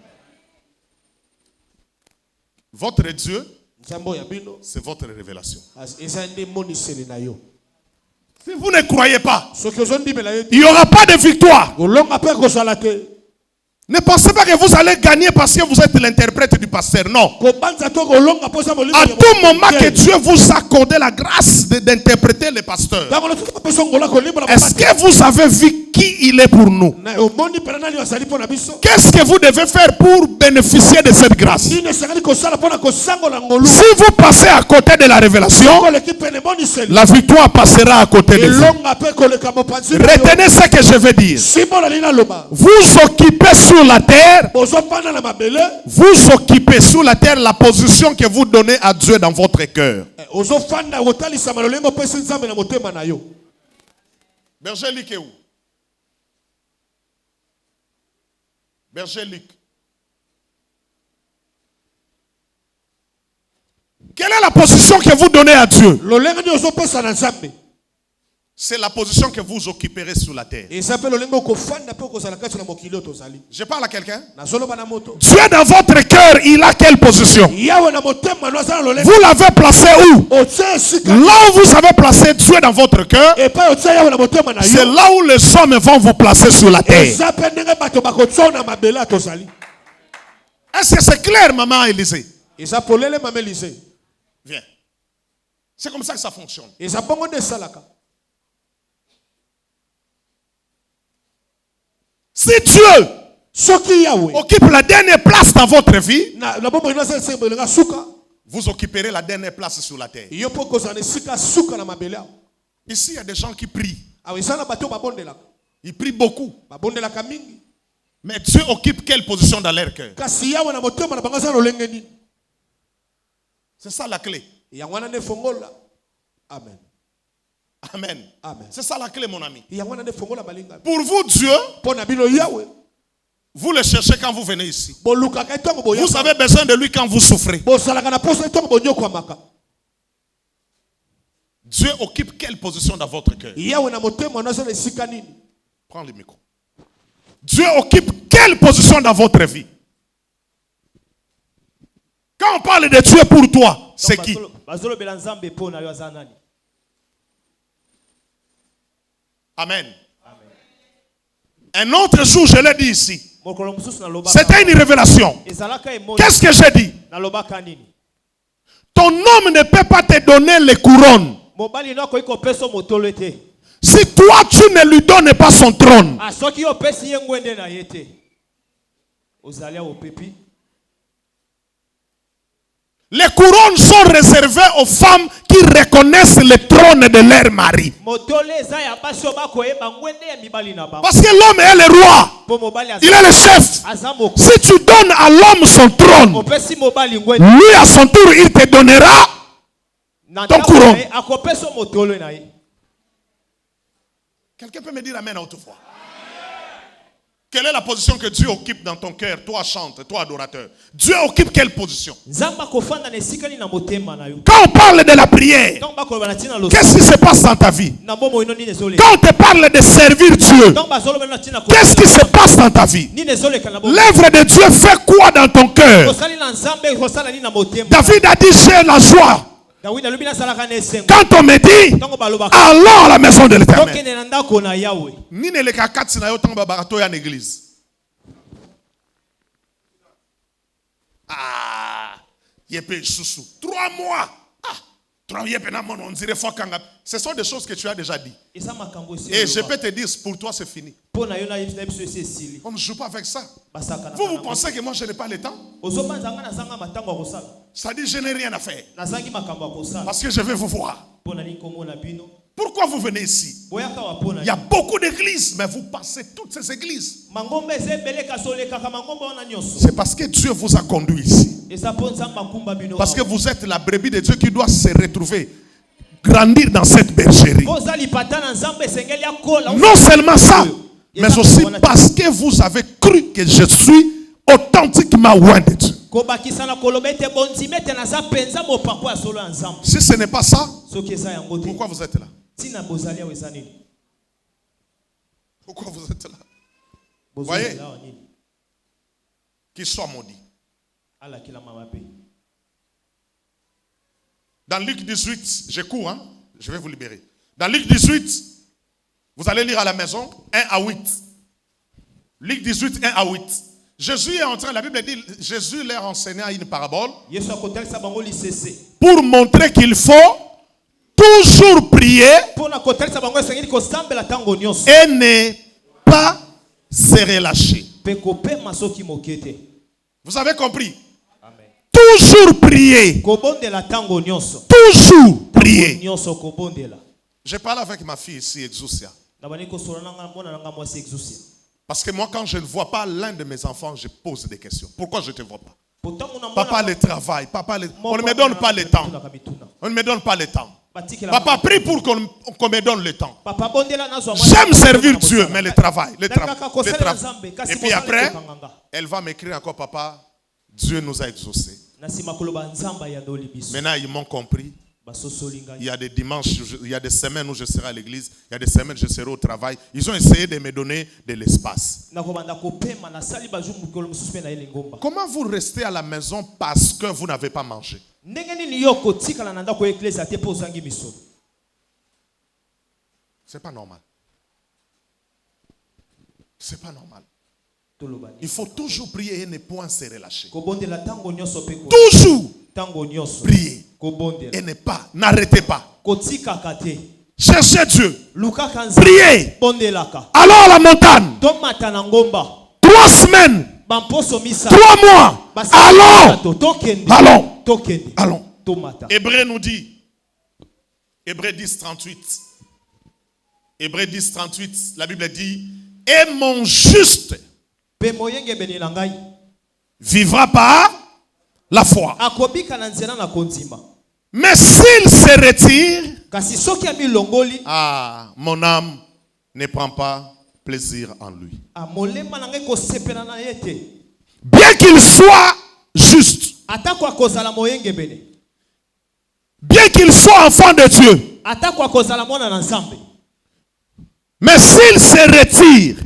Votre Dieu, nzambe oyo ya bino c'est votre révélation. eza nde emoniseli na yo Si vous ne croyez pas, soki ozondimela yo il n'y aura pas de victoire. kolonga mpe kozala te Ne pensez pas que vous allez gagner parce que vous êtes l'interprète du pasteur. Non. kobanza to kolonga mposa molimo À tout moment que Dieu vous accorde la grâce d'interpréter le pasteur, ntango lotuka mposa ngola kolimba na est-ce que vous avez vu qui il est pour nous? omoni mpena nani azali mpo na biso Qu'est-ce que vous devez faire pour bénéficier de cette grâce? nini esengeli kosala mpo na kosangola ngolu Si vous passez à côté de la révélation, koleki pene emoniseli la victoire passera à côté de vous. elonga mpe koleka mopanzi Retenez ce que je veux dire. simbola lina loba Vous occupez sur la terre, bozopanda na mabele vous occupez sur la terre la position que vous donnez à Dieu dans votre cœur. ozofanda kotalisama lolenge opesi nzambe na motema na yo Berger Luc est où? Berger Luc. Quelle est la position que vous donnez à Dieu? lolenge nde ozopesa na nzambe C'est la position que vous occuperez sur la terre. eza mpe lolenge okofanda mpe okozala kati na mokili oyo tozali Je parle à quelqu'un. nazoloba na moto Dieu dans votre cœur, il a quelle position? yawe na motema no aza na lolenge Vous l'avez placé où? otia esika Là où vous avez placé Dieu dans votre cœur, epai otia yawe na motema na c'est yo là où les hommes vont vous placer sur la terre. eza mpe ndenge bato bakotia na mabele a tozali Est-ce que c'est clair, maman Élisée? eza polele mamelise Viens. C'est comme ça que ça fonctionne. eza bongo nde esalaka Si Dieu soki yawe occupe la dernière place dans votre vie, na bomoi nasaelenga suka vous occuperez la dernière place sur la terre. yo mpo kozala na esika suka na mabele awa Ici, il y a des gens qui prient. awa eza na bato oyo babondelaka Ils prient beaucoup. babondelaka mingi Mais Dieu occupe quelle position dans leur cœur? kasi yawe na motema na bango aza na lolenge nini C'est ça la clé. yango wana nde efongola amen Amen. amen C'est ça la clé, mon ami. yango wana nde efongola balinga Pour vous, Dieu, mpo na bino yawe vous le cherchez quand vous venez ici. bolukaka ntongo Vous avez besoin de lui quand vous souffrez. bozalaka na poso ntongo bonyokwamaka Dieu occupe quelle position dans votre cœur? yawe na motema no aza na esika nini Prends le micro. Dieu occupe quelle position dans votre vie? Quand on parle de Dieu pour toi, c'est qui? Amen. Un autre jour, je l'ai dit ici. C'était une révélation. Qu'est-ce que j'ai dit? Ton homme ne peut pas te donner les couronnes si toi tu ne lui donnes pas son trône. Les couronnes sont réservées aux femmes qui reconnaissent le trône de leur mari. Parce que l'homme est le roi. Il est le chef. Si tu donnes à l'homme son trône, lui à son tour, il te donnera ton couronne. Quelqu'un peut me dire amen autrefois? Quelle est la position que Dieu occupe dans ton cœur, toi chante, toi adorateur? Dieu occupe quelle position? Quand on parle de la prière, qu'est-ce qui se passe dans ta vie? Quand on te parle de servir Dieu, qu'est-ce qui se passe dans ta vie? L'œuvre de Dieu fait quoi dans ton cœur? David a dit j'ai la joie quand on me dit allons à la maison de l'Éternel. Ni ne le kakati na yo tanga barato ya l'église. Ah, yepé chouchou. 3 mois. Ah, 3 yepé na mon on dirait fokanga. Ce sont des choses que tu as déjà dit. Et je peux te dire pour toi c'est fini. On ne joue pas avec ça. Vous pensez que moi je n'ai pas le temps? Ça dit je n'ai rien à faire. Parce que je vais vous voir. Pourquoi vous venez ici? Il y a beaucoup d'églises, mais vous passez toutes ces églises. C'est parce que Dieu vous a conduit ici. Parce que vous êtes la brebis de Dieu qui doit se retrouver, grandir dans cette bergerie. Non seulement ça, mais aussi parce que vous avez cru que je suis authentiquement loin de Dieu. Si ce n'est pas ça, pourquoi vous êtes là? Pourquoi vous êtes là? Voyez? Qu'il soit maudit. Dans Luc 18, je cours, hein? Je vais vous libérer. Dans Luc 18, vous allez lire à la maison 1 à 8. Luc 18, 1 à 8. Jésus est en train, la Bible dit, Jésus leur enseigna une parabole pour montrer qu'il faut toujours prier et ne pas se relâcher. Vous avez compris? Toujours prier. Toujours prier. Je parle avec ma fille ici, Exousia. Parce que moi, quand je ne vois pas l'un de mes enfants, je pose des questions. Pourquoi je ne te vois pas? Papa, le travail. On ne me donne pas le temps. On ne me donne pas le temps. Papa, prie pour qu'on me donne le temps. J'aime servir Dieu, mais le travail. Et puis après, elle va m'écrire encore, papa, Dieu nous a exaucés. Maintenant, ils m'ont compris. Il y a des dimanches, il y a des semaines où je serai à l'église, il y a des semaines où je serai au travail. Ils ont essayé de me donner de l'espace. Comment vous restez à la maison parce que vous n'avez pas mangé? C'est pas normal. C'est pas normal. Il faut toujours prier et ne point se relâcher. Toujours prier et ne pas, n'arrêtez pas. Cherchez Dieu. Priez. Allons à la montagne. 3 semaines. 3 mois. Allons. Hébreu nous dit. Hébreu 10, 38. Hébreu 10, 38. La Bible dit. Et mon juste vivra par la foi. Mais s'il se retire, mon âme ne prend pas plaisir en lui. Bien qu'il soit juste, bien qu'il soit enfant de Dieu, mais s'il se retire,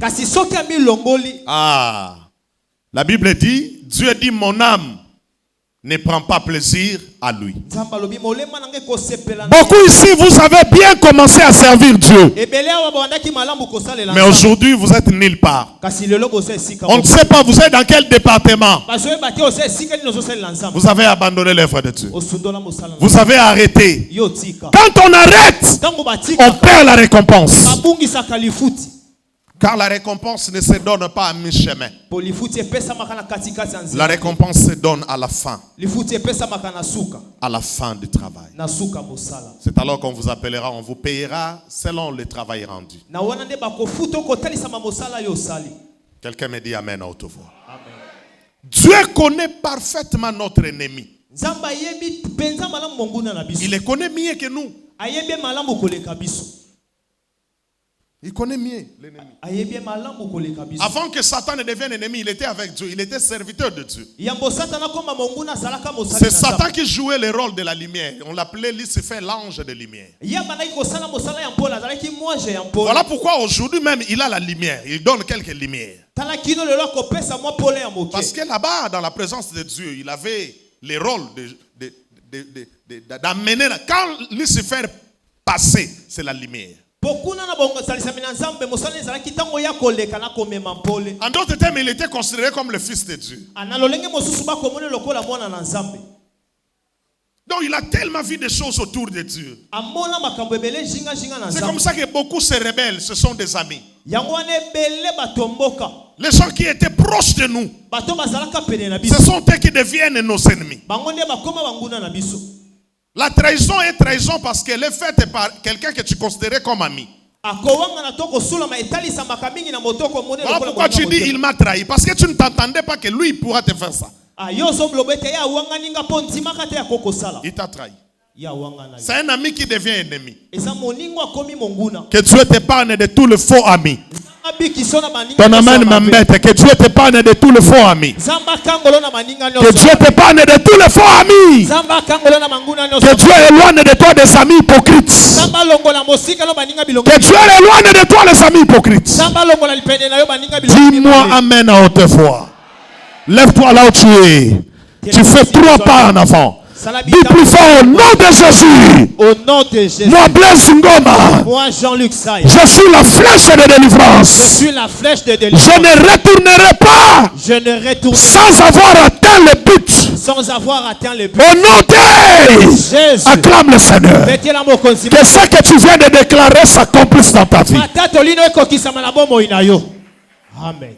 la Bible dit, Dieu dit, mon âme ne prend pas plaisir à lui. Nzambe alobi molema nange kosepela. Beaucoup ici, vous avez bien commencé à servir Dieu. Ebele awa bandaki malamu kosalela. Mais aujourd'hui, vous êtes nulle part. Kasi lelo bosa esika. On ne sait pas, vous êtes dans quel département. Bazoe bate osa esika ni nozosalela nzambe. Vous avez abandonné l'œuvre de Dieu. Osundola mosala. Vous avez arrêté. Yo tika. Quand on arrête, Tango batika. on perd la récompense. Babungisa kalifuti. Car la récompense ne se donne pas à mi-chemin. Polifuti epesa makana katikati ya nzela. La récompense se donne à la fin. Lifuti epesa makana suka. À la fin du travail. Na suka mosala. C'est alors qu'on vous appellera, on vous payera selon le travail rendu. Na wana nde bakofuta kotalisa mosala yo sali. Quelqu'un me dit amen à haute voix. Amen. Dieu connaît parfaitement notre ennemi. Nzamba yebi penza malamu monguna na biso. Il les connaît mieux que nous. Ayebe malamu koleka biso. Il connaît mieux l'ennemi. Ayebe malamu koleka biso. Avant que Satan ne devienne ennemi, il était avec Dieu. Il était serviteur de Dieu. Yambo satana koma monguna zalaka mosala. C'est Satan qui jouait le rôle de la lumière. On l'appelait Lucifer, l'ange de lumière. Yamba na ikosala mosala ya mpola zalaki mwaje ya mpola. Voilà pourquoi aujourd'hui même il a la lumière. Il donne quelques lumières. Tala kino lelo kopesa mwa pole ya moke. Parce que là-bas, dans la présence de Dieu, il avait le rôle d'amener. Quand Lucifer passait, c'est la lumière. En d'autres termes, il était considéré comme le fils de Dieu. Donc il a tellement vu des choses autour de Dieu. C'est comme ça que beaucoup se rebellent, ce sont des amis. Les gens qui étaient proches de nous, ce sont eux qui deviennent nos ennemis. La trahison est trahison parce qu'elle est faite par quelqu'un que tu considérais comme ami. Voilà pourquoi tu dis il m'a trahi. Parce que tu ne t'attendais pas que lui pourra te faire ça. Il t'a trahi. C'est un ami qui devient ennemi. Que Dieu t'épargne de tous les faux amis. Ton amen m'embête. Que Dieu t'épargne de tous les faux amis. Que Dieu t'épargne de tous les faux amis. Que Dieu éloigne de toi des amis hypocrites. Que Dieu éloigne de toi les amis hypocrites. Dis-moi amen à haute voix. Lève-toi là où tu es. Tu fais 3 pas en avant. Dis plus fort au nom de Jésus. Au nom de Jésus. Moi, Blaise Ngoma. Moi, Jean-Luc Saï. Je suis la flèche de délivrance. Je suis la flèche de délivrance. Je ne retournerai pas. Je ne retournerai sans avoir atteint le but. Sans avoir atteint le but. Au nom de Jésus. Acclame le Seigneur. Que ce que tu viens de déclarer s'accomplisse dans ta vie. Amen.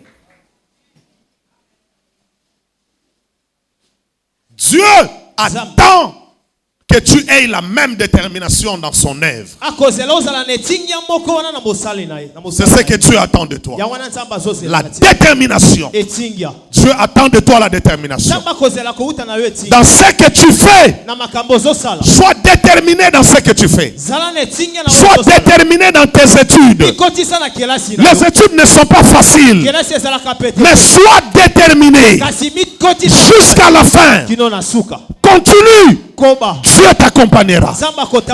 Dieu attend que tu aies la même détermination dans son œuvre. C'est ce que Dieu attend de toi. La détermination. Dieu attend de toi la détermination. Dans ce que tu fais, sois déterminé dans ce que tu fais. Sois déterminé dans tes études. Les études ne sont pas faciles. Mais sois déterminé jusqu'à la fin. Continue. Dieu t'accompagnera.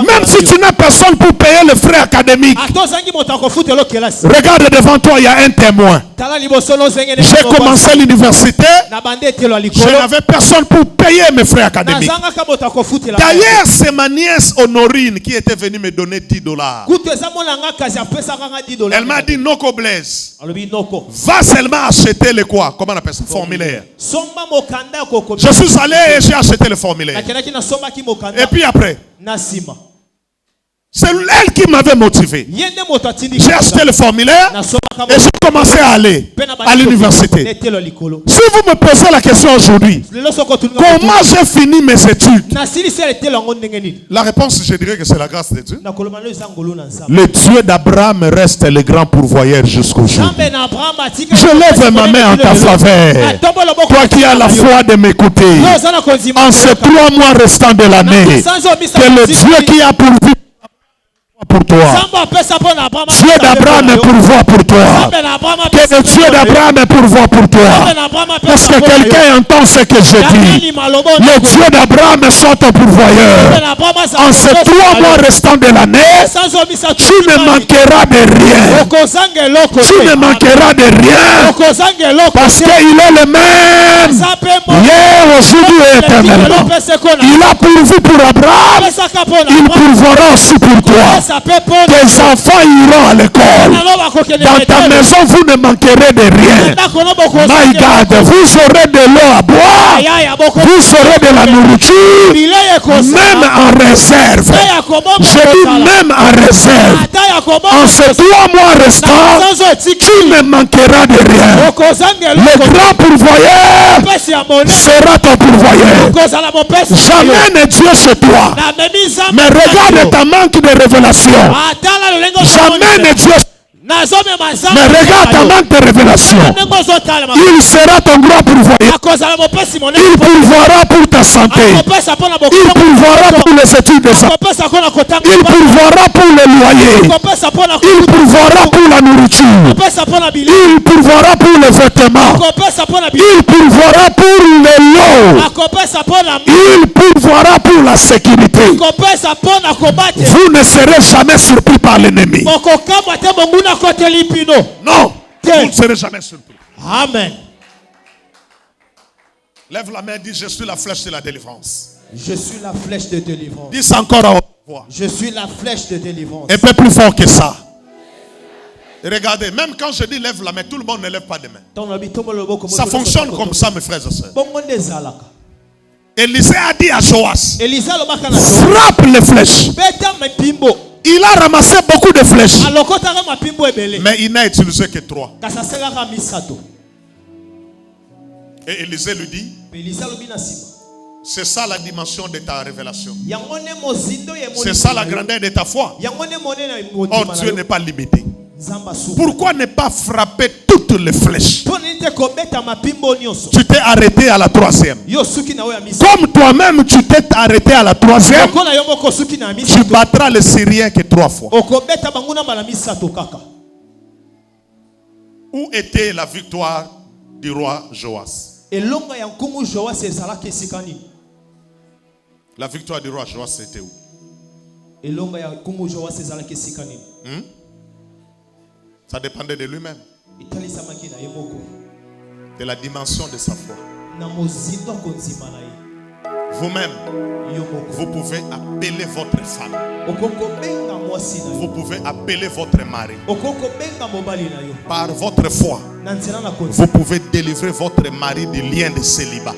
Même si tu n'as personne pour payer les frais académiques. Regarde devant toi, il y a un témoin. J'ai commencé l'université. Je n'avais personne pour payer mes frais académiques. D'ailleurs, c'est ma nièce Honorine qui était venue me donner $10. Elle m'a dit, Noko Blaise, va seulement acheter le quoi? Comment on appelle ça? Formulaire. Je suis allé et j'ai acheté le formulaire. Et puis après, c'est elle qui m'avait motivé. J'ai acheté le formulaire et j'ai commencé à aller à l'université. Si vous me posez la question aujourd'hui, comment j'ai fini mes études? La réponse, je dirais que c'est la grâce de Dieu. Le Dieu d'Abraham reste le grand pourvoyeur jusqu'au jour. Je lève ma main en ta faveur. Toi qui as la foi de m'écouter, en ces 3 mois restants de l'année, que le Dieu qui a pourvu pour toi. Dieu d'Abraham pourvoit pour toi. Que le Dieu d'Abraham pourvoit pour toi. Parce que quelqu'un entend ce que je dis. Le Dieu d'Abraham soit ton pourvoyeur. En ces 3 mois restants de l'année, tu ne manqueras de rien. Tu ne manqueras de rien. Parce qu'il est le même. Hier, aujourd'hui et éternellement. Il a pourvu pour Abraham. Il pourvoira aussi pour toi. Tes enfants iront à l'école. Dans ta maison, vous ne manquerez de rien. My God, vous aurez de l'eau à boire. Vous aurez de la nourriture. Même en réserve. Je dis même en réserve. En ces 3 mois restants, tu ne manqueras de rien. Le grand pourvoyeur sera ton pourvoyeur. Jamais ne Dieu chez toi. Mais regarde ta manque de révélation. Jamais ne Dieu. Mais regarde ta manque de révélation. Il sera ton grand pourvoyeur. Il pourvoira pour ta santé. Il pourvoira pour les études des enfants. Il pourvoira pour le loyer. Il pourvoira pour la nourriture. Il pourvoira pour les vêtements. Il pourvoira pour le lot. Il pourvoira pour la sécurité. Vous ne serez jamais surpris par l'ennemi. Non, vous ne serez jamais surpris. Amen. Lève la main et dis: je suis la flèche de la délivrance. Je suis la flèche de délivrance. Dis ça encore à haute voix. Je suis la flèche de délivrance. Un peu plus fort que ça. Et regardez, même quand je dis lève la main, tout le monde ne lève pas de main. Ça fonctionne comme ça, mes frères et sœurs. Élisée a dit à Joas: frappe les flèches. Il a ramassé beaucoup de flèches, mais il n'a utilisé que 3. Et Élisée lui dit: c'est ça la dimension de ta révélation. C'est ça la grandeur de ta foi. Oh, Dieu n'est pas limité. Pourquoi ne pas frapper toutes les flèches? Tu t'es arrêté à la 3e. Comme toi-même tu t'es arrêté à la 3e, tu battras les Syriens que 3 fois. Où était la victoire du roi Joas? La victoire du roi Joas, c'était où? Ça dépendait de lui-même, de la dimension de sa foi. Vous-même, vous pouvez appeler votre femme. Vous pouvez appeler votre mari. Par votre foi, vous pouvez délivrer votre mari du lien de célibat.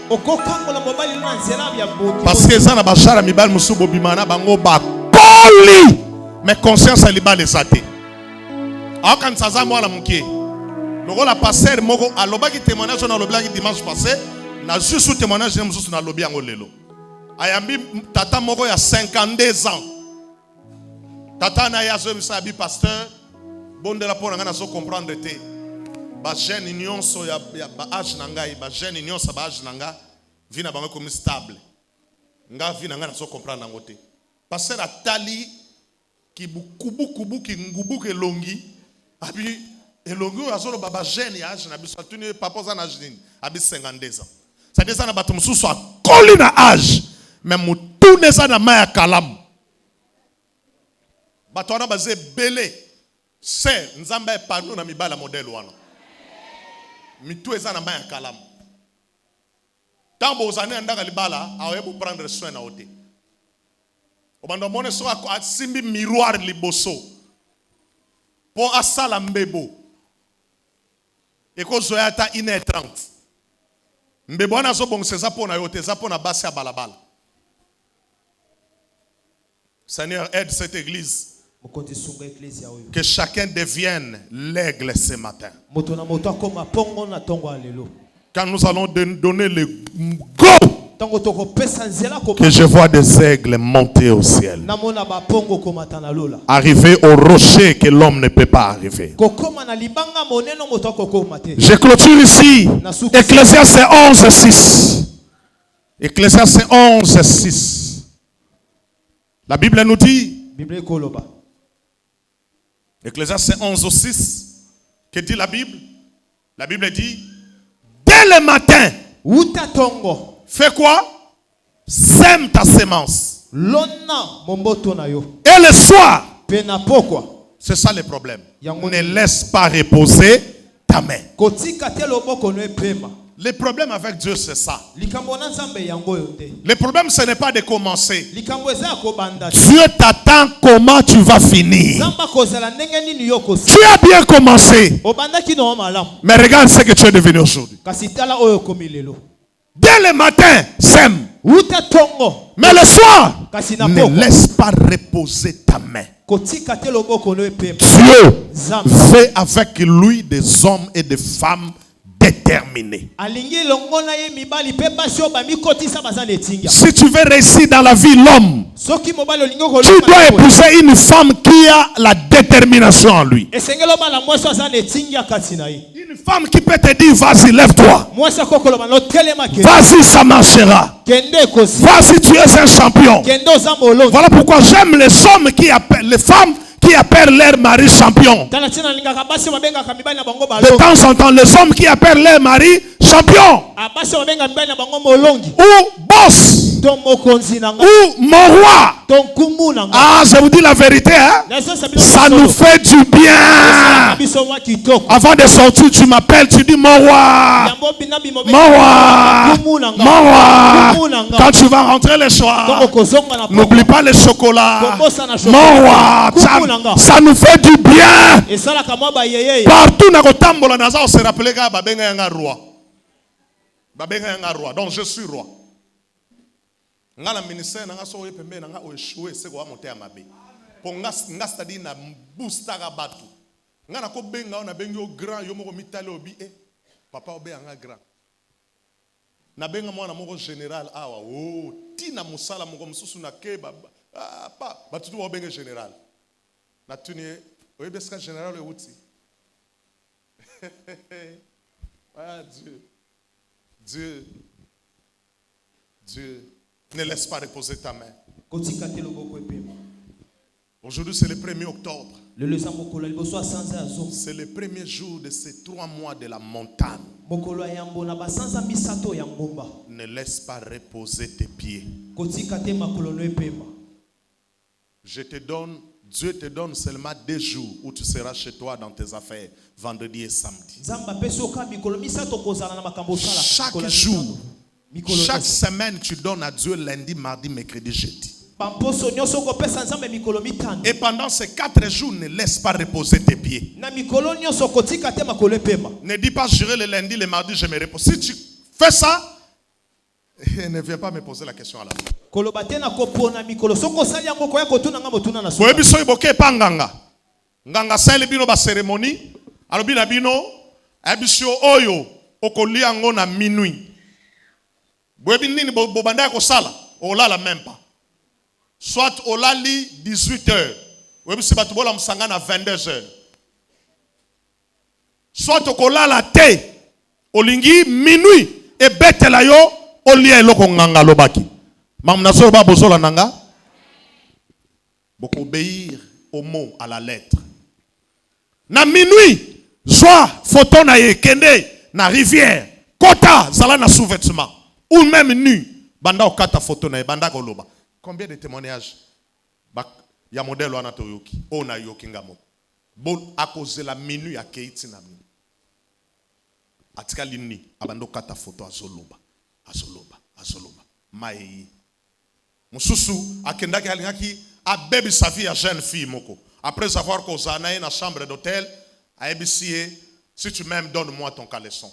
Parce que ça n'a pas chara mibal musubo bimana bango ba poli. Mais conscience liba les athées. Alors quand ça za moi la mukie. Le rôle la passer moko aloba ki témoignage na lobla ki dimanche passé na juste témoignage na mususu na lobi ngo lelo. Ayambi tata moko ya 52 ans. Tata na ya zo bisabi pasteur bonde la pona ngana so comprendre te. Ba jeune union so ya ba âge na ngai ba jeune union sa ba âge na nga vina bango comme stable. Nga vina ngana so comprendre ngo te. Pasteur atali ki bukubu ki ngubu ke longi abi elongi azolo baba jeune ya âge na biso tuni papa za na âge abi 52 ans. Ça dit ça na bato mususu akoli na âge. Mais mutune za na maya kalamu. Bato wana baze belé. C'est nzamba epanu na mibala modèle wana. Mitu eza na maya kalamu. Tambo ozane andaka libala awebu prendre soin na ote. Obando mone so asimbi miroir liboso. Po asala mbebo. Eko zoyata 1h30. Mbebo wana zo bongse po na yote za po na basi ya balabala. Seigneur, aide cette église. Que chacun devienne l'aigle ce matin. Quand nous allons donner le go, que je vois des aigles monter au ciel, arriver au rocher que l'homme ne peut pas arriver. Je clôture ici Ecclésiaste 11:6. Ecclésiaste 11:6. La Bible nous dit: Ecclésiaste 11 au 6. Que dit la Bible? La Bible dit, dès le matin, Uta tongo. fais quoi? Sème ta sémence. Lona momboto na yo. Et le soir, Pena pokwa. c'est ça le problème. Yango Ne laisse pas reposer ta main. Kotika te loboko no epema. Le problème avec Dieu, c'est ça. Likambo na nzambe yango yo te. Le problème, ce n'est pas de commencer. Likambo eza ko banda. Dieu t'attend comment tu vas finir. Zamba kozala ndenge nini yo kosi. Tu as bien commencé. Obanda kino malam. Mais regarde ce que tu es devenu aujourd'hui. Kasi tala oyo komi lelo. Dès le matin, sème. Uta tongo. Mais le soir, Kasi na ne pokwa. laisse pas reposer ta main. Kotika te loboko no epema. Dieu Zamba. fait avec lui des hommes et des femmes déterminés. Alingi longo na ye mibali pe basho ba mikotisa bazana etinga. Si tu veux réussir dans la vie, l'homme, Soki mobali olingo ko tu dois épouser une femme qui a la détermination en lui. Esengelo bala mwaso azana etinga kati na ye. Une femme qui peut te dire, vas-y, lève-toi. Mwasa kokolo bano telema ke. Vas-y, ça marchera. Kende kosi. Vas-y, tu es un champion. Kende ozamba olongi. Voilà pourquoi j'aime les hommes qui appellent, les femmes qui appellent leur mari champion. Tana tina lingaka basi mabenga kamibali na bango De balo. temps en temps, les hommes qui appellent leur mari champion. Abasi mabenga mibali na bango molongi. Ou boss. Ton mokonzi nanga. Ou mon roi. Ton kumu nanga. Ah, je vous dis la vérité, hein? Ça nous fait du bien. Biso wa kitoko. Avant de sortir, tu m'appelles, tu dis mon roi. Yambo binabi mo. Mon roi. Kumu nanga. Mon roi. Kumu nanga. Quand tu vas rentrer le soir, Ton kozonga na. n'oublie pas le chocolat. Kobosa na chocolat. Mon roi. Kumu nanga. Ça nous fait du bien. Esala kama ba yeye. Partout na kotambola Naza, on se rappelait que babenga yanga roi. Babenga yanga roi. Donc je suis roi. Nga na ministère nga so yepembe nga o échoué c'est quoi monter à mabe. Pour nga c'est-à-dire na booster ka batu. Nga na ko benga on a bengi au grand yo moko mitale obi papa obe nga grand. Na benga mwana moko général awa tina musala moko mususu na ke pa batu to benga général. Na tuni oyebeska général outi. Ah Dieu. Dieu. Dieu. Ne laisse pas reposer ta main. Kotika te loboko epema. Aujourd'hui, c'est le 1er octobre. Le lezamokolo liboso asanza azo. C'est le premier jour de ces 3 mois de la montagne. Mokolo yambo na basanza misato ya ngomba. Ne laisse pas reposer tes pieds. Kotika te makolo no epema. Dieu te donne seulement 2 jours où tu seras chez toi dans tes affaires, vendredi et samedi. Zamba peso ka mikolo misato kozala na makambo sala. Chaque jour, chaque semaine, tu donnes à Dieu lundi, mardi, mercredi, jeudi. Et pendant ces 4 jours, ne laisse pas reposer tes pieds. Ne dis pas, j'irai le lundi, le mardi, je me repose. Si tu fais ça, ne viens pas me poser la question à la fin. Nganga sali bino ba cérémonie, alobi na bino, abisio oyo okolia ngo na minuit. Boyebi nini bobanda ko sala, olala même pas. Soit olali 18h. Boyebi se batu bola musanga na 22h. Soit okolala te, olingi minuit e betela yo olia eloko nganga lobaki. Mamnazo ba bozola nanga. Beaucoup obéir au mot, à la lettre. Na minuit, joie, photo na ye kende na rivière, kota zala na sous-vêtement ou même nu, banda okata photo na ye banda koloba. Combien de témoignages ya modèle wana toyoki, o na yoki ngamo. Bon à cause de la minuit à keiti na mi. Atika lini abando kata photo azoloba, azoloba. Mai mususu akendaki alingaki a bébé sa fille à jeune fille moko. Après avoir causé dans la chambre d'hôtel, à ABC, si tu m'aimes, donne-moi ton caleçon.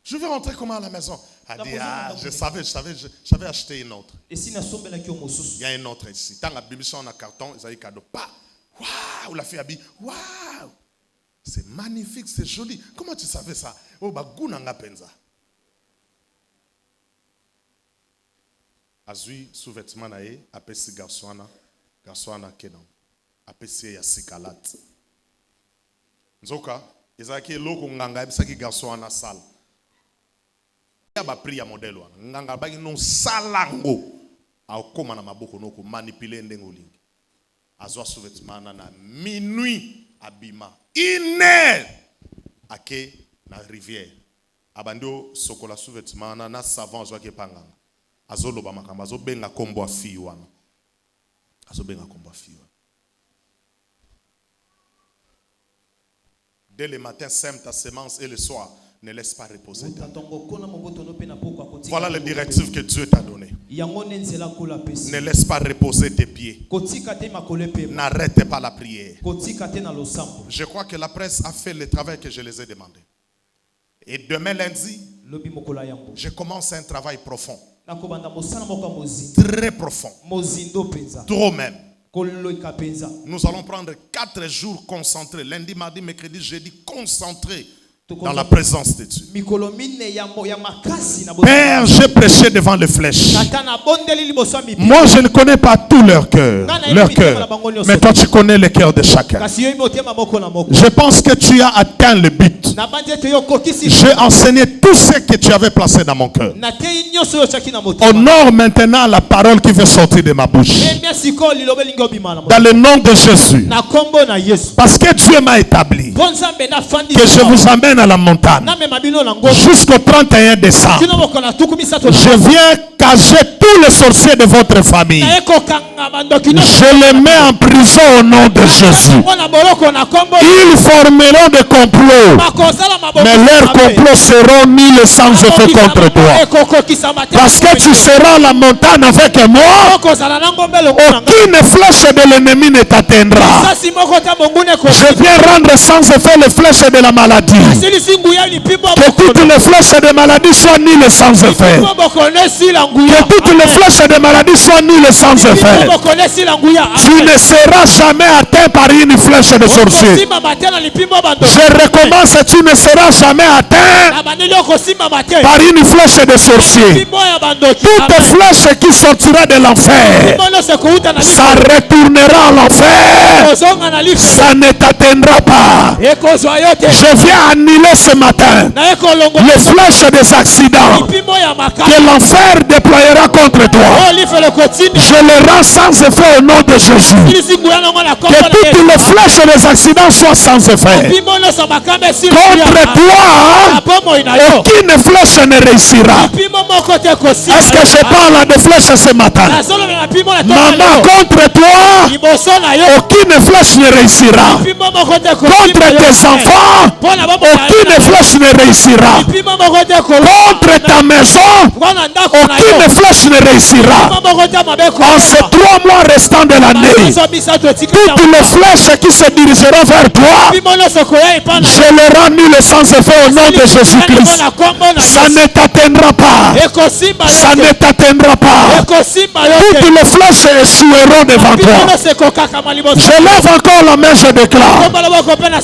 Je vais rentrer comment à la maison? Elle dit, je savais, j'avais acheté une autre. Il y a une autre ici. Tant que bibi son carton, ils ont cadeau. Waouh, la fille a dit, waouh, c'est magnifique, c'est joli. Comment tu savais ça? Oh, bah, gounanga penza. Azui sous-vêtement nae apesi garçona kenan apesi ya sikalat nzoka ezaki loko nganga ebisaki garçona sal ya ba pri ya modèle wana nganga baki non salango akoma na maboko noko manipuler ndengo lingi Azwa sous-vêtement na minuit abima. 1 heure ake na rivière. Abando sokola sous-vêtement na savant azwa ke panganga. Azoloba makamba azobenga kombo afi wana. Azobenga kombo afi wana. Dès le matin, sème ta semence et le soir, ne laisse pas reposer. Voilà les directives que Dieu t'a données. Ne laisse pas reposer tes pieds. N'arrête pas la prière. Je crois que la presse a fait le travail que je les ai demandé. Et demain lundi, je commence un travail profond. Très profond. Trop même. Nous allons prendre 4 jours concentrés. Lundi, mardi, mercredi, jeudi, concentrés dans la présence de Dieu. Père, j'ai prêché devant les flèches. Moi, je ne connais pas tout leur cœur. Mais toi, tu connais le cœur de chacun. Je pense que tu as atteint le but. J'ai enseigné tout ce que tu avais placé dans mon cœur. Honore maintenant la parole qui veut sortir de ma bouche. Dans le nom de Jésus. Parce que Dieu m'a établi que je vous amène à la montagne jusqu'au 31 décembre. Je viens cacher tous les sorciers de votre famille. Je les mets en prison au nom de Jésus. Ils formeront des complots, mais leurs complots seront nuls sans effet contre toi. Parce que tu seras à la montagne avec moi, aucune flèche de l'ennemi ne t'atteindra. Je viens rendre sans effet les flèches de la maladie. Que toutes les flèches de maladie soient nulles sans effet. Que toutes les flèches de maladie soient nulles sans effet. Tu ne seras jamais atteint par une flèche de sorcier. Je recommence, tu ne seras jamais atteint par une flèche de sorcier. Toute flèche qui sortira de l'enfer, ça retournera à l'enfer. Ça ne t'atteindra pas. Je viens annuler ce matin les flèches des accidents que l'enfer déployera contre toi. Je les rends sans effet au nom de Jésus. Que toutes les flèches des accidents soient sans effet. Contre toi, aucune flèche ne réussira. Est-ce que je parle de flèches ce matin? Maman, contre toi, aucune flèche ne réussira. Contre tes enfants, aucune flèche ne réussira. Contre ta maison, aucune flèche ne réussira. En ces 3 mois restants de l'année, toutes les flèches qui se dirigeront vers toi, je les rends nulles sans effet au nom de Jésus-Christ. Ça ne t'atteindra pas. Ça ne t'atteindra pas. Toutes les flèches échoueront devant toi. Je lève encore la main, je déclare.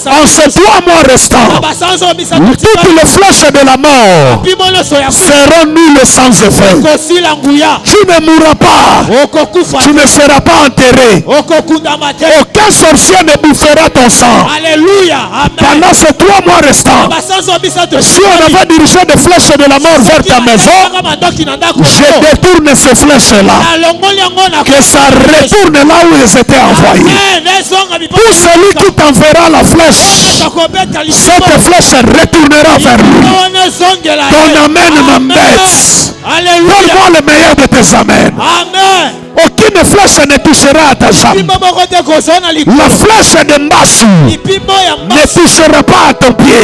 En ces 3 mois restants, toutes les flèches de la mort seront nulles sans effet. Tu ne mourras pas. Tu ne seras pas enterré. Aucun sorcier ne bouffera ton sang. Pendant ces 3 mois restants, si on avait dirigé des flèches de la mort vers ta maison, je détourne ces flèches-là. Que ça retourne là où elles étaient envoyées. Pour celui qui t'enverra la flèche, cette flèche retournera vers lui. Ton amen m'embête. Donne-moi le meilleur de tes amens. Aucune flèche ne touchera à ta jambe. La flèche de Mbassou ne touchera pas à ton pied.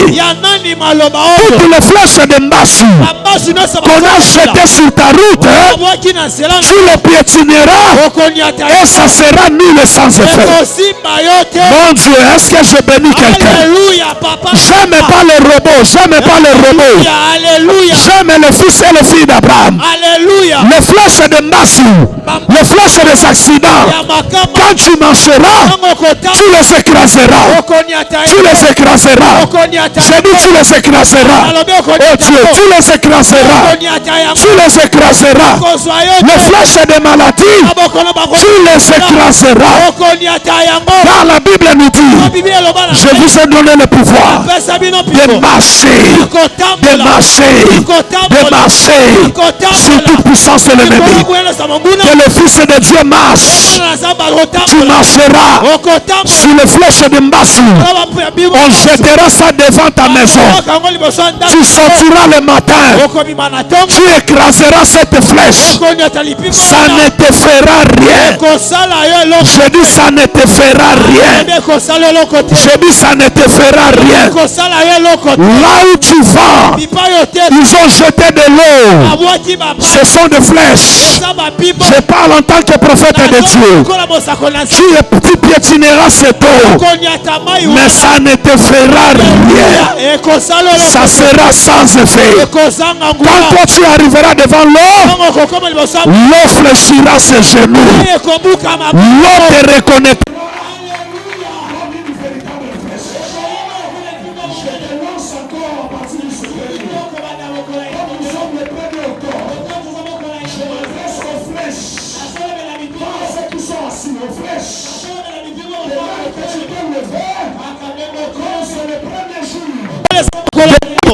Toutes les flèches de Mbassou qu'on a jetées sur ta route, tu les piétineras et ça sera nul sans effet. Mon Dieu, est-ce que je bénis quelqu'un? J'aime pas les robots, j'aime pas les robots. J'aime les fils et les filles d'Abraham. Les flèches de Mbassou, les flèches des accidents, quand tu marcheras, tu les écraseras. Tu les écraseras. J'ai dit tu les écraseras. Oh Dieu, tu les écraseras. Tu les écraseras. Les flèches de maladie, tu les écraseras. Car la Bible nous dit, je vous ai donné le pouvoir de marcher, de marcher, de marcher sur toute puissance de l'ennemi. Que le Fils de Dieu Dieu marche, tu marcheras sur les flèches de Mbassi. On jettera ça devant ta maison. Tu sortiras le matin. Tu écraseras cette flèche. Ça ne te fera rien. Je dis ça ne te fera rien. Je dis ça ne te fera rien. Là où tu vas, ils ont jeté de l'eau. Ce sont des flèches. Je parle en tant que prophète de Dieu. Tu piétineras cette eau, mais ça ne te fera rien. Ça sera sans effet. Quand toi tu arriveras devant l'eau, l'eau fléchira ses genoux. L'eau te reconnaîtra.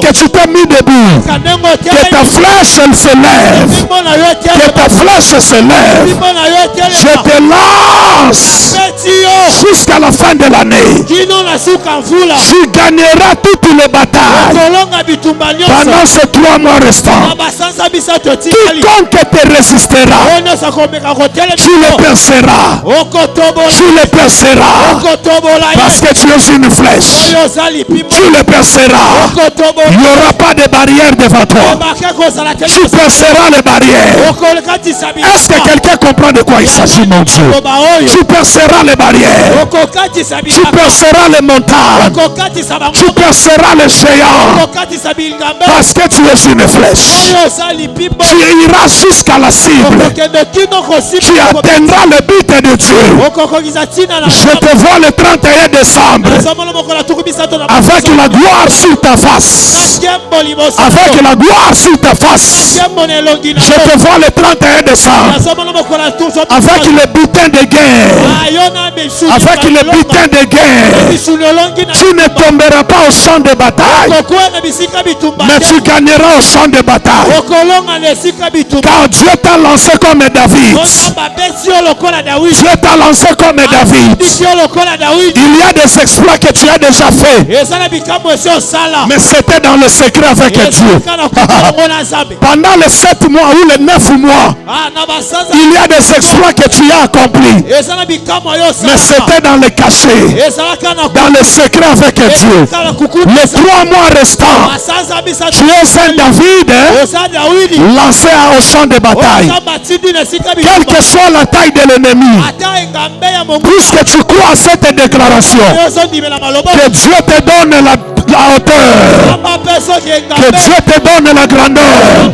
Que tu t'es mis debout, que ta flèche elle se lève, que ta flèche se lève. Je te lance jusqu'à la fin de l'année. Tu gagneras toutes les batailles pendant ces 3 mois restants. Quiconque te résistera, tu le perceras. Tu le perceras parce que tu es une flèche. Tu le perceras. Il n'y aura pas de barrière devant toi. Tu perceras les barrières. Est-ce que quelqu'un comprend de quoi il s'agit, mon Dieu? Tu perceras les barrières. Tu perceras les montagnes. Tu perceras les géants. Parce que tu es une flèche. Tu iras jusqu'à la cible. Tu atteindras le but de Dieu. Je te vois le 31 décembre avec la gloire sur ta face. Avec la gloire sur ta face. Je te vois le 31 décembre avec le butin de guerre. Avec le butin de guerre. Tu ne tomberas pas au champ de bataille, mais tu gagneras au champ de bataille. Car Dieu t'a lancé comme David. Dieu t'a lancé comme David. Il y a des exploits que tu as déjà fait, mais c'était dans le secret avec Dieu. Pendant les 7 mois ou les 9 mois, il y a des exploits que tu as accomplis, mais c'était dans le cachet, dans le secret avec Dieu. Les 3 mois restants, tu es un David lancé au champ de bataille. Quelle que soit la taille de l'ennemi, puisque tu crois à cette déclaration, que Dieu te donne la hauteur, que Dieu te donne la grandeur.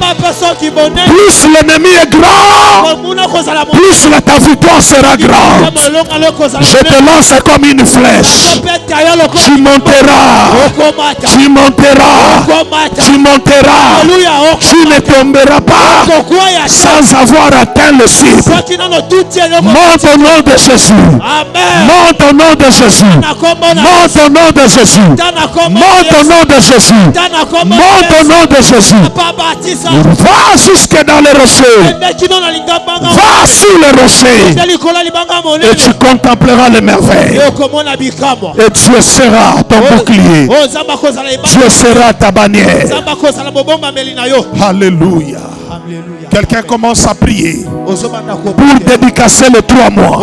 Plus l'ennemi est grand, plus ta victoire sera grande. Je te lance comme une flèche. Tu monteras, tu monteras, tu monteras. Tu ne tomberas pas sans avoir atteint le cible. Monte au nom de Jésus. Monte au nom de Jésus. Monte au nom de Jésus. Monte au nom de Jésus. Monte au nom de Jésus. Va jusque dans les rochers. Va sur les rochers. Et tu contempleras les merveilles. Et Dieu sera ton bouclier. Dieu sera ta bannière. Alléluia. Quelqu'un commence à prier pour dédicacer les 3 mois.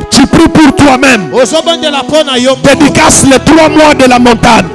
Tu pries pour toi-même. Dédicace les 3 mois de la montagne.